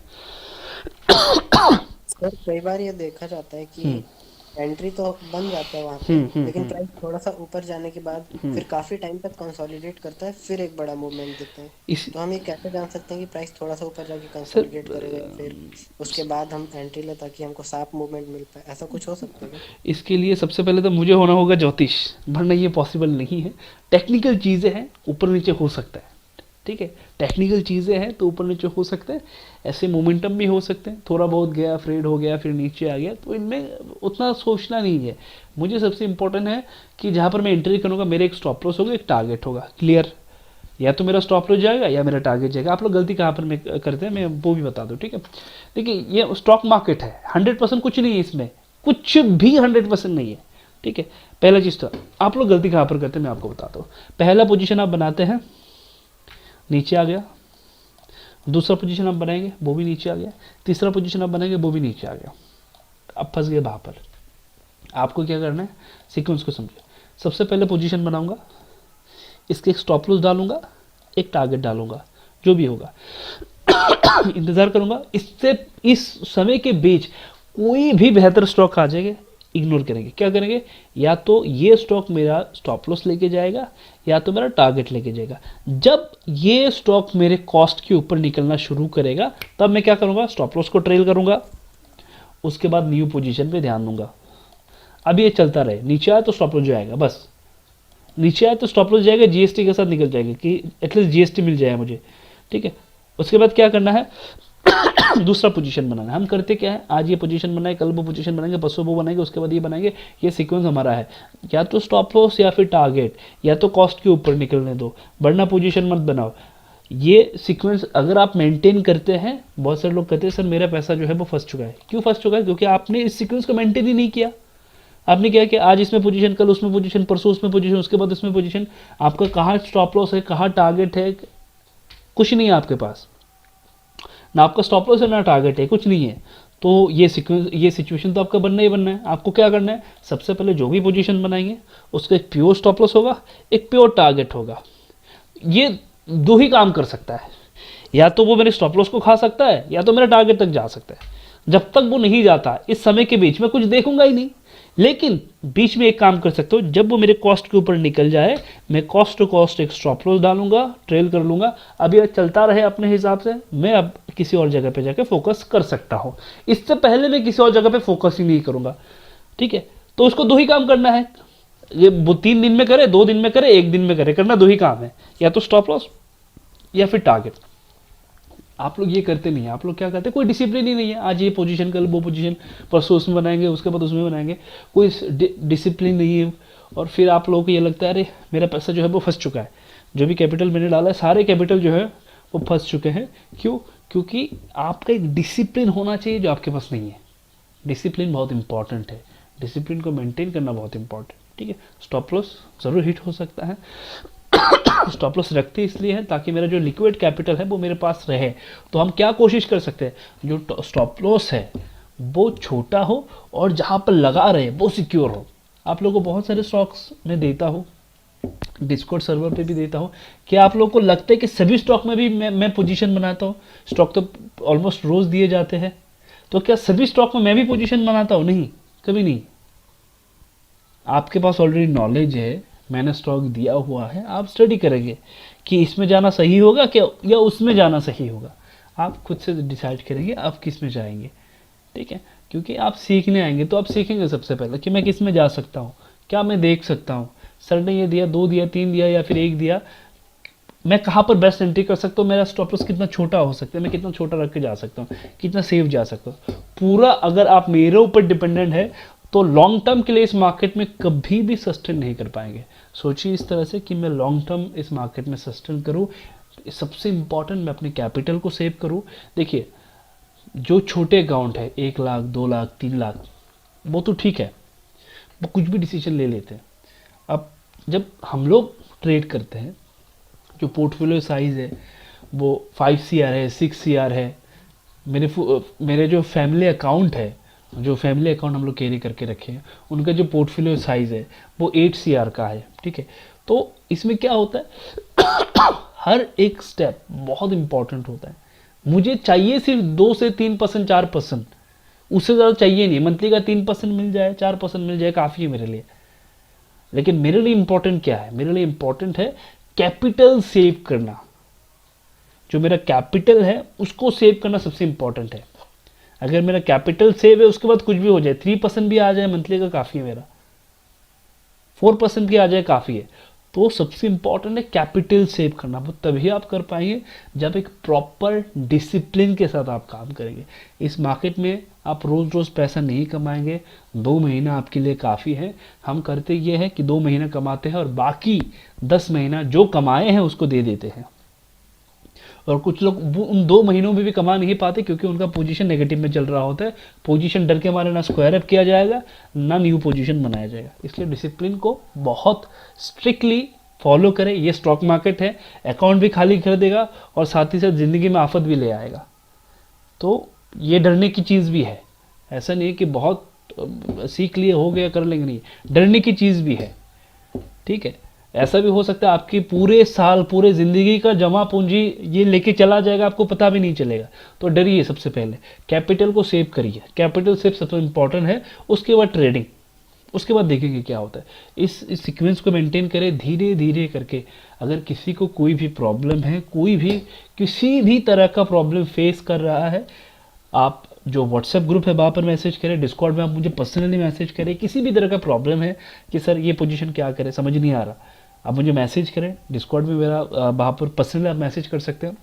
सर कई बार ये देखा जाता है कि एंट्री तो बन जाता है वहाँ पे, लेकिन प्राइस थोड़ा सा ऊपर जाने के बाद फिर काफी टाइम तक कंसोलिडेट करता है, फिर एक बड़ा मूवमेंट दिखता है। तो हम ये कैसे जान सकते हैं कि प्राइस थोड़ा सा ऊपर जाके कंसोलिडेट करेगा, फिर उसके बाद हम एंट्री ले ताकि हमको साफ मूवमेंट मिल पाए? ऐसा कुछ हो सकता है? इसके लिए सबसे पहले तो मुझे होना होगा ज्योतिष, वरना ये पॉसिबल नहीं है। टेक्निकल चीज़ें हैं, ऊपर नीचे हो सकता है, ठीक है। टेक्निकल चीज़ें हैं तो ऊपर नीचे हो सकते हैं, ऐसे मोमेंटम भी हो सकते हैं, थोड़ा बहुत गया, फ्रेड हो गया, फिर नीचे आ गया, तो इनमें उतना सोचना नहीं है। मुझे सबसे इम्पोर्टेंट है कि जहाँ पर मैं एंट्री करूँगा मेरे एक स्टॉप लॉस होगा, एक टारगेट होगा क्लियर, या तो मेरा स्टॉप लॉस जाएगा या मेरा टारगेट जाएगा। आप लोग गलती कहाँ पर मैं करते हैं मैं वो भी बता दूँ, ठीक है। देखिए ये स्टॉक मार्केट है, 100% कुछ नहीं है इसमें, कुछ भी 100% नहीं है, ठीक है। पहला चीज़ तो आप लोग गलती कहाँ पर करते हैं मैं आपको बताता हूँ। पहला पोजीशन आप बनाते हैं, नीचे आ गया, दूसरा पोजीशन आप बनाएंगे वो भी नीचे आ गया, तीसरा पोजीशन आप बनाएंगे वो भी नीचे आ गया, अब फंस गए वहाँ पर। आपको क्या करना है, सीक्वेंस को समझिए। सबसे पहले पोजीशन बनाऊंगा, इसके एक स्टॉप लॉस डालूंगा, एक टारगेट डालूंगा, जो भी होगा इंतज़ार करूंगा। इससे इस समय के बीच कोई भी बेहतर स्टॉक आ जाएगा, इग्नोर करेंगे। क्या करेंगे, या तो ये स्टॉक मेरा स्टॉप लॉस लेके जाएगा या तो मेरा टारगेट लेके जाएगा। जब ये स्टॉक मेरे कॉस्ट के ऊपर निकलना शुरू करेगा तब मैं क्या करूंगा, स्टॉप लॉस को ट्रेल करूंगा, उसके बाद न्यू पोजीशन पे ध्यान दूंगा। अब ये चलता रहे, नीचे आए तो स्टॉप लॉस जाएगा, बस नीचे आए तो स्टॉप लॉस जाएगा, जीएसटी के साथ निकल जाएगा कि एटलीस्ट जीएसटी मिल जाए मुझे, ठीक है। उसके बाद क्या करना है दूसरा पोजीशन बनाना है। हम करते क्या है, आज ये पोजीशन बनाए, कल वो पोजीशन बनाएंगे, परसों वो बनाएंगे, उसके बाद ये बनाएंगे। ये सीक्वेंस हमारा है, या तो स्टॉप लॉस या फिर टारगेट, या तो कॉस्ट के ऊपर निकलने दो, वरना पोजीशन मत बनाओ। ये सीक्वेंस अगर आप मेंटेन करते हैं, बहुत सारे लोग कहते हैं सर मेरा पैसा जो है वो फंस चुका है। क्यों फंस चुका है, क्योंकि आपने इस सीक्वेंस को मेंटेन ही नहीं किया। आपने क्या किया, आज इसमें पोजीशन, कल उसमें पोजीशन, परसों उसमें पोजीशन, उसके बाद इसमें पोजीशन। आपका कहाँ स्टॉप लॉस है, कहाँ टारगेट है, कुछ नहीं है आपके पास, ना आपका स्टॉप लॉस है ना टारगेट है, कुछ नहीं है। तो ये सीक्वेंस, ये सिचुएशन तो आपका बनना ही बनना है। आपको क्या करना है, सबसे पहले जो भी पोजीशन बनाएंगे उसका एक प्योर स्टॉप लॉस होगा, एक प्योर टारगेट होगा। ये दो ही काम कर सकता है, या तो वो मेरे स्टॉप लॉस को खा सकता है या तो मेरा टारगेट तक जा सकता है। जब तक वो नहीं जाता इस समय के बीच में कुछ देखूंगा ही नहीं। लेकिन बीच में एक काम कर सकते हो, जब वो मेरे कॉस्ट के ऊपर निकल जाए मैं कॉस्ट टू कॉस्ट एक स्टॉप लॉस डालूंगा, ट्रेल कर लूंगा। अब ये चलता रहे अपने हिसाब से, मैं अब किसी और जगह पे जाके फोकस कर सकता हूँ। इससे पहले मैं किसी और जगह पे फोकस ही नहीं करूंगा, ठीक है। तो उसको दो ही काम करना है, ये वो 3 दिन में करे, 2 दिन में करे, 1 दिन में करे, करना दो ही काम है, या तो स्टॉप लॉस या फिर टारगेट। आप लोग ये करते नहीं है, आप लोग क्या करते हैं, कोई डिसिप्लिन ही नहीं है। आज ये पोजीशन, कल वो पोजीशन, परसों उसमें बनाएंगे, उसके बाद उसमें बनाएंगे, कोई डिसिप्लिन नहीं है। और फिर आप लोगों को ये लगता है अरे मेरा पैसा जो है वो फंस चुका है, जो भी कैपिटल मैंने डाला है सारे कैपिटल जो है वो फंस चुके हैं। क्यों, क्योंकि आपका एक डिसिप्लिन होना चाहिए जो आपके पास नहीं है। डिसिप्लिन बहुत इंपॉर्टेंट है, डिसिप्लिन को मेंटेन करना बहुत इंपॉर्टेंट, ठीक है। स्टॉप लॉस ज़रूर हिट हो सकता है स्टॉप लॉस रखते इसलिए है ताकि मेरा जो लिक्विड कैपिटल है वो मेरे पास रहे। तो हम क्या कोशिश कर सकते हैं, जो स्टॉप लॉस है वो छोटा हो और जहाँ पर लगा रहे वो सिक्योर हो। आप लोगों को बहुत सारे स्टॉक्स मैं देता हूँ, डिस्कॉर्ड सर्वर पे भी देता हूँ। क्या आप लोगों को लगता है कि सभी स्टॉक में भी मैं पोजीशन बनाता हूँ? स्टॉक तो ऑलमोस्ट रोज़ दिए जाते हैं, तो क्या सभी स्टॉक में मैं भी पोजीशन बनाता हूँ? नहीं, कभी नहीं। आपके पास ऑलरेडी नॉलेज है, मैंने स्टॉक दिया हुआ है, आप स्टडी करेंगे कि इसमें जाना सही होगा क्या या उसमें जाना सही होगा। आप खुद से डिसाइड करेंगे आप किस में जाएंगे, ठीक है। क्योंकि आप सीखने आएंगे तो आप सीखेंगे सबसे पहले कि मैं किस में जा सकता हूँ, क्या मैं देख सकता हूँ। सर ने ये दिया, 2 दिया, 3 दिया या फिर 1 दिया, मैं कहाँ पर बेस्ट एंट्री कर सकता हूँ, मेरा स्टॉप लॉस कितना छोटा हो सकता है, मैं कितना छोटा रख के जा सकता हूँ, कितना सेफ जा सकता हूँ। पूरा अगर आप मेरे ऊपर डिपेंडेंट है तो लॉन्ग टर्म के लिए इस मार्केट में कभी भी सस्टेन नहीं कर पाएंगे। सोचिए इस तरह से कि मैं लॉन्ग टर्म इस मार्केट में सस्टेन करूँ। सबसे इम्पॉर्टेंट मैं अपने कैपिटल को सेव करूँ। देखिए जो छोटे अकाउंट है 1 लाख 2 लाख 3 लाख वो तो ठीक है, वो कुछ भी डिसीजन ले लेते हैं। अब जब हम लोग ट्रेड करते हैं, जो पोर्टफोलियो साइज़ है वो 5 CR है, 6 CR है। मेरे जो फैमिली अकाउंट है, जो फैमिली अकाउंट हम लोग कैरी करके रखे हैं, उनका जो पोर्टफोलियो साइज़ है वो 8 CR का है, ठीक है। तो इसमें क्या होता है हर एक स्टेप बहुत इंपॉर्टेंट होता है। मुझे चाहिए सिर्फ 2 से 3%, 4%, उससे ज़्यादा चाहिए नहीं। मंथली का 3% मिल जाए, 4% मिल जाए, काफ़ी है मेरे लिए। लेकिन मेरे लिए इंपॉर्टेंट क्या है, मेरे लिए इंपॉर्टेंट है कैपिटल सेव करना। जो मेरा कैपिटल है उसको सेव करना सबसे इंपॉर्टेंट है। अगर मेरा कैपिटल सेव है उसके बाद कुछ भी हो जाए, 3% भी आ जाए मंथली का काफ़ी है, मेरा 4% भी आ जाए काफ़ी है। तो सबसे इंपॉर्टेंट है कैपिटल सेव करना। वो तभी आप कर पाएंगे जब एक प्रॉपर डिसिप्लिन के साथ आप काम करेंगे। इस मार्केट में आप रोज़ रोज़ पैसा नहीं कमाएंगे, 2 महीना आपके लिए काफ़ी है। हम करते ये है कि 2 महीना कमाते हैं और बाकी 10 महीना जो कमाए हैं उसको दे देते हैं। और कुछ लोग उन 2 महीनों में भी कमा नहीं पाते क्योंकि उनका पोजीशन नेगेटिव में चल रहा होता है। पोजीशन डर के मारे ना स्क्वायर अप किया जाएगा ना न्यू पोजीशन बनाया जाएगा। इसलिए डिसिप्लिन को बहुत स्ट्रिक्टली फॉलो करें। ये स्टॉक मार्केट है, अकाउंट भी खाली कर देगा और साथ ही साथ ज़िंदगी में आफत भी ले आएगा। तो ये डरने की चीज़ भी है, ऐसा नहीं है कि बहुत सीख लिए हो गया कर लेंगे, नहीं, डरने की चीज़ भी है, ठीक है। ऐसा भी हो सकता है आपकी पूरे साल पूरे ज़िंदगी का जमा पूंजी ये लेके चला जाएगा, आपको पता भी नहीं चलेगा। तो डरिए, सबसे पहले कैपिटल को सेव करिए, कैपिटल सेव सबसे इम्पॉर्टेंट है। उसके बाद ट्रेडिंग, उसके बाद देखेंगे क्या होता है। इस सीक्वेंस को मेंटेन करें धीरे धीरे करके। अगर किसी को कोई भी प्रॉब्लम है, कोई भी किसी भी तरह का प्रॉब्लम फेस कर रहा है, आप जो व्हाट्सएप ग्रुप है वहाँ पर मैसेज करें, डिस्कॉर्ड में आप मुझे पर्सनली मैसेज करें। किसी भी तरह का प्रॉब्लम है कि सर ये पोजीशन क्या करें, समझ नहीं आ रहा, आप मुझे मैसेज करें डिस्कॉर्ड में, मेरा वहाँ पर पर्सनली आप मैसेज कर सकते हैं।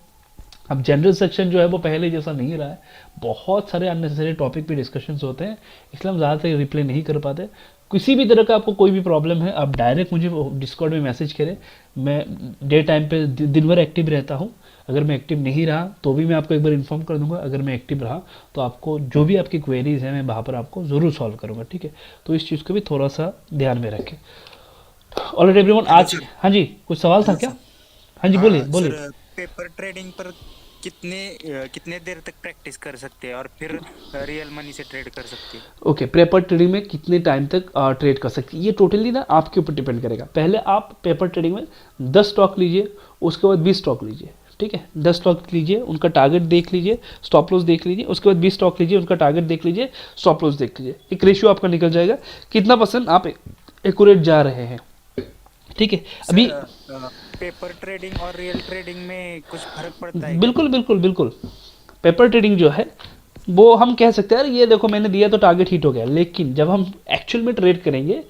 अब जनरल सेक्शन जो है वो पहले जैसा नहीं रहा है, बहुत सारे अननेसेसरी टॉपिक पे डिस्कशंस होते हैं, इसलिए हम ज़्यादातर रिप्लाई नहीं कर पाते। किसी भी तरह का आपको कोई भी प्रॉब्लम है, आप डायरेक्ट मुझे डिस्कॉर्ड में मैसेज करें। मैं डे टाइम पे दिन भर एक्टिव रहता हूँ। अगर मैं एक्टिव नहीं रहा तो भी मैं आपको एक बार इन्फॉर्म कर दूंगा, अगर मैं एक्टिव रहा तो आपको जो भी आपकी क्वेरीज हैं मैं वहाँ पर आपको ज़रूर सॉल्व करूँगा, ठीक है। तो इस चीज़ को भी थोड़ा सा ध्यान में रखें। ऑलराइट एवरीवन, आज हाँ जी कुछ सवाल था क्या? हाँ जी बोलिए बोलिए। पेपर ट्रेडिंग पर कितने देर तक प्रैक्टिस कर सकते हैं और फिर रियल मनी से ट्रेड कर सकते हैं? ओके, पेपर ट्रेडिंग में कितने टाइम तक ट्रेड कर सकते हैं, ये टोटली ना आपके ऊपर डिपेंड करेगा। पहले आप पेपर ट्रेडिंग में 10 स्टॉक लीजिए, उसके बाद 20 स्टॉक लीजिए, ठीक है। 10 स्टॉक लीजिए, उनका टारगेट देख लीजिए, स्टॉप लॉस देख लीजिए, उसके बाद 20 स्टॉक लीजिए, उनका टारगेट देख लीजिए, स्टॉप लॉस देख लीजिए। एक रेशियो आपका निकल जाएगा कितना % आप एक्यूरेट जा रहे हैं, ठीक है। अभी पेपर ट्रेडिंग और रियल ट्रेडिंग में कुछ फर्क पड़ता है? बिल्कुल बिल्कुल बिल्कुल। पेपर ट्रेडिंग जो है वो हम कह सकते हैं ये देखो मैंने दिया तो टारगेट हिट हो गया, लेकिन जब हम एक्चुअल में ट्रेड करेंगे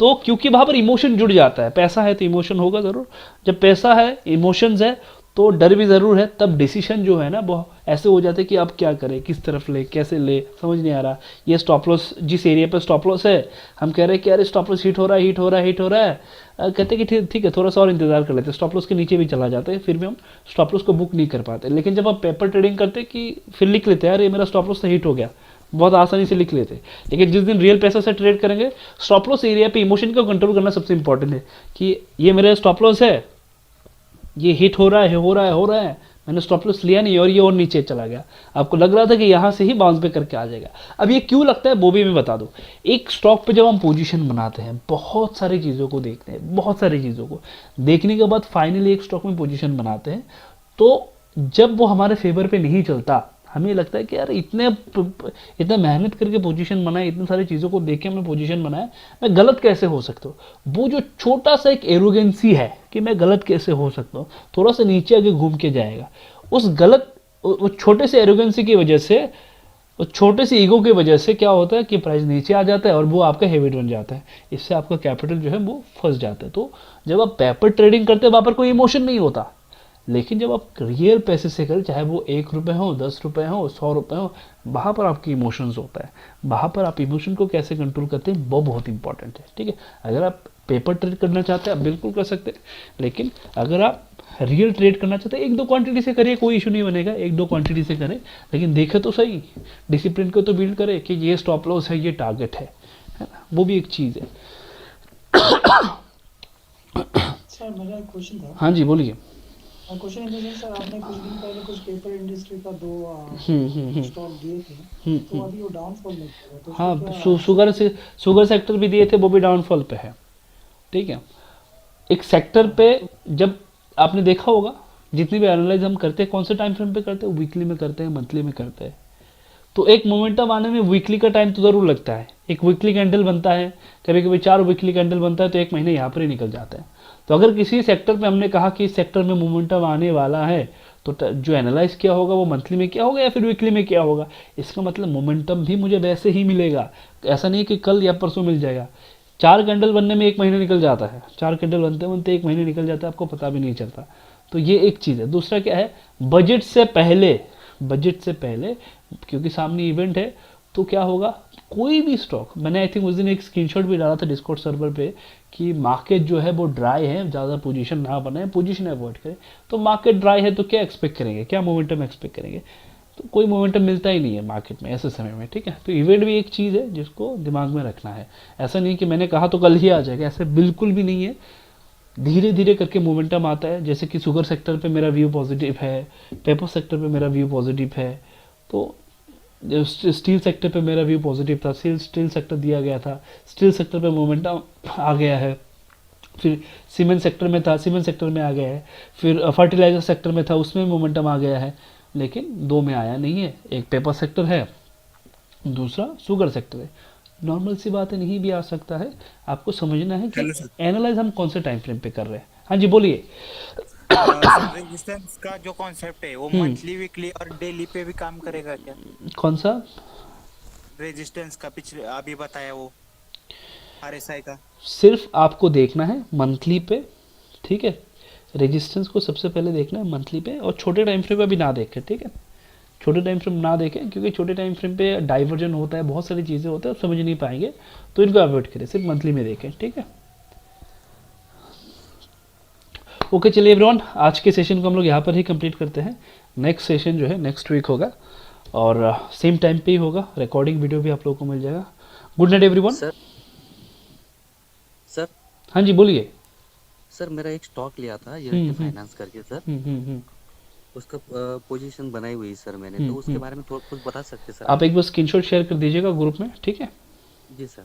तो क्योंकि वहाँ पर इमोशन जुड़ जाता है, पैसा है तो इमोशन होगा ज़रूर। जब पैसा है, इमोशंस है, तो डर भी ज़रूर है। तब डिसीजन जो है ना वो ऐसे हो जाते हैं कि अब क्या करें, किस तरफ ले, कैसे ले, समझ नहीं आ रहा। ये स्टॉप लॉस, जिस एरिया पे स्टॉप लॉस है, हम कह रहे हैं कि यार स्टॉप लॉस हिट हो रहा है, हिट हो रहा है, हिट हो रहा है, कहते हैं कि ठीक है थोड़ा सा और इंतजार कर लेते हैं, स्टॉप लॉस के नीचे भी चला जाता है, फिर भी हम स्टॉप लॉस को बुक नहीं कर पाते। लेकिन जब आप पेपर ट्रेडिंग करते कि फिर लिख लेते हैं यार ये मेरा स्टॉप लॉस तो हिट हो गया, बहुत आसानी से लिख लेते। लेकिन जिस दिन रियल पैसा से ट्रेड करेंगे, स्टॉप लॉस एरिया पे इमोशन को कंट्रोल करना सबसे इंपॉर्टेंट है कि ये मेरा स्टॉप लॉस है, ये हिट हो रहा है, हो रहा है, हो रहा है, मैंने स्टॉप लॉस लिया नहीं और ये और नीचे चला गया। आपको लग रहा था कि यहाँ से ही बाउंस बैक करके आ जाएगा। अब ये क्यों लगता है वो भी मैं बता दूँ। एक स्टॉक पे जब हम पोजीशन बनाते हैं, बहुत सारी चीज़ों को देखते हैं, बहुत सारी चीज़ों को देखने के बाद फाइनली एक स्टॉक में पोजीशन बनाते हैं, तो जब वो हमारे फेवर पे नहीं चलता, हमें लगता है कि यार इतना मेहनत करके पोजीशन बनाए, इतनी सारी चीज़ों को देख के हमने पोजीशन बनाया, मैं गलत कैसे हो सकता हूँ। वो जो छोटा सा एक एरोगेंसी है कि मैं गलत कैसे हो सकता हूँ, थोड़ा सा नीचे आगे घूम के जाएगा। वो छोटे से एरोगेंसी की वजह से, वो छोटे से ईगो की वजह से क्या होता है कि प्राइस नीचे आ जाता है और वो आपका हैबिट बन जाता है। इससे आपका कैपिटल जो है वो फंस जाता है। तो जब आप पेपर ट्रेडिंग करते हैं वहाँ पर कोई इमोशन नहीं होता, लेकिन जब आप रियल पैसे से करें, चाहे वो 1 रुपये हो, 10 रुपये हो, 100 रुपये हो, वहाँ पर आपकी इमोशंस होता है। वहाँ पर आप इमोशन को कैसे कंट्रोल करते हैं वो बहुत इंपॉर्टेंट है, ठीक है। अगर आप पेपर ट्रेड करना चाहते हैं आप बिल्कुल कर सकते हैं, लेकिन अगर आप रियल ट्रेड करना चाहते हैं 1-2 क्वांटिटी से करिए, कोई इशू नहीं बनेगा, 1-2 क्वांटिटी से करें, लेकिन देखे तो सही, डिसिप्लिन को तो बिल्ड करें कि ये स्टॉप लॉस है, ये टारगेट है ना, वो भी एक चीज़ है। सर मेरा एक क्वेश्चन था। हाँ जी बोलिए। Question in the sense sir, आपने कुछ दिन पहले कुछ पेपर इंडस्ट्री का 2 स्टॉक दिए थे, तो अभी वो डाउनफॉल में है, तो हाँ शुगर सेक्टर भी दिए थे, वो भी डाउनफॉल पे है, ठीक है। एक सेक्टर पे जब आपने देखा होगा, जितनी भी एनालाइज हम करते हैं कौन से टाइम फ्रेम पे करते हैं, वीकली में करते हैं, मंथली में करते हैं, तो एक मोमेंटम आने में वीकली का टाइम तो ज़रूर लगता है। एक वीकली कैंडल बनता है, कभी कभी 4 वीकली कैंडल बनता है, तो 1 महीने यहाँ पर ही निकल जाता है। तो अगर किसी सेक्टर पे हमने कहा कि इस सेक्टर में मोमेंटम आने वाला है, तो जो एनालाइज किया होगा वो मंथली में क्या होगा या फिर वीकली में क्या होगा, इसका मतलब मोमेंटम भी मुझे वैसे ही मिलेगा। ऐसा नहीं कि कल या परसों मिल जाएगा। 4 कैंडल बनने में 1 महीना निकल जाता है, 4 कैंडल बनते बनते 1 महीने निकल जाता है, आपको पता भी नहीं चलता। तो ये एक चीज़ है। दूसरा क्या है, बजट से पहले क्योंकि सामने इवेंट है, तो क्या होगा, कोई भी स्टॉक, मैंने आई थिंक उस दिन एक स्क्रीनशॉट भी डाला था डिस्कॉर्ड सर्वर पे कि मार्केट जो है वो ड्राई है, ज़्यादा पोजीशन ना बनाए, पोजीशन अवॉइड करें। तो मार्केट ड्राई है तो क्या एक्सपेक्ट करेंगे, क्या मोमेंटम एक्सपेक्ट करेंगे, तो कोई मोमेंटम मिलता ही नहीं है मार्केट में ऐसे समय में, ठीक है। तो इवेंट भी एक चीज़ है जिसको दिमाग में रखना है। ऐसा नहीं कि मैंने कहा तो कल ही आ जाएगा, ऐसे बिल्कुल भी नहीं है। धीरे धीरे करके मोमेंटम आता है। जैसे कि शुगर सेक्टर पे मेरा व्यू पॉजिटिव है, पेपर सेक्टर पे मेरा व्यू पॉजिटिव है, तो स्टील सेक्टर पे मेरा व्यू पॉजिटिव था, स्टील सेक्टर दिया गया था, स्टील सेक्टर पे मोमेंटम आ गया है। फिर सीमेंट सेक्टर में था, सीमेंट सेक्टर में आ गया है। फिर फर्टिलाइजर सेक्टर में था, उसमें मोमेंटम आ गया है। लेकिन दो में आया नहीं है, एक पेपर सेक्टर है, दूसरा शुगर सेक्टर है। नॉर्मल सी बात है, नहीं भी आ सकता है। आपको समझना है कि एनालाइज हम कौन से टाइम फ्रेम पे कर रहे हैं। हाँ जी बोलिए। रेजिस्टेंस का जो कॉन्सेप्ट है वो मंथली, वीकली और डेली पे भी काम करेगा क्या? कौन सा रेजिस्टेंस का पिछले अभी बताया वो आरएसआई का? सिर्फ आपको देखना है मंथली पे, ठीक है। रेजिस्टेंस को सबसे पहले देखना है मंथली पे, और छोटे टाइम फ्रेम पे भी ना देखें, ठीक है। छोटे टाइम फ्रेम ना देखें, क्योंकि छोटे टाइम फ्रेम पे डाइवर्जन होता है, बहुत सारी चीज़ें होती है, आप समझ नहीं पाएंगे, तो इनको अवॉइड करें, सिर्फ मंथली में देखें, ठीक है। ओके चलिए एवरीवन, आज के सेशन को हम लोग यहाँ पर ही कंप्लीट करते हैं। नेक्स्ट सेशन जो है नेक्स्ट वीक होगा, और सेम टाइम पे ही होगा। रिकॉर्डिंग वीडियो भी आप लोगों को मिल जाएगा। Good night everyone. सर हाँ जी बोलिए। सर मेरा एक स्टॉक लिया था यूनिटी फाइनेंस करके सर, उसका पोजीशन बनाई हुई सर मैंने, तो उसके बारे में थोड़ा कुछ बता सकते सर? आप एक बार स्क्रीनशॉट शेयर कर दीजिएगा ग्रुप में, ठीक है। जी सर।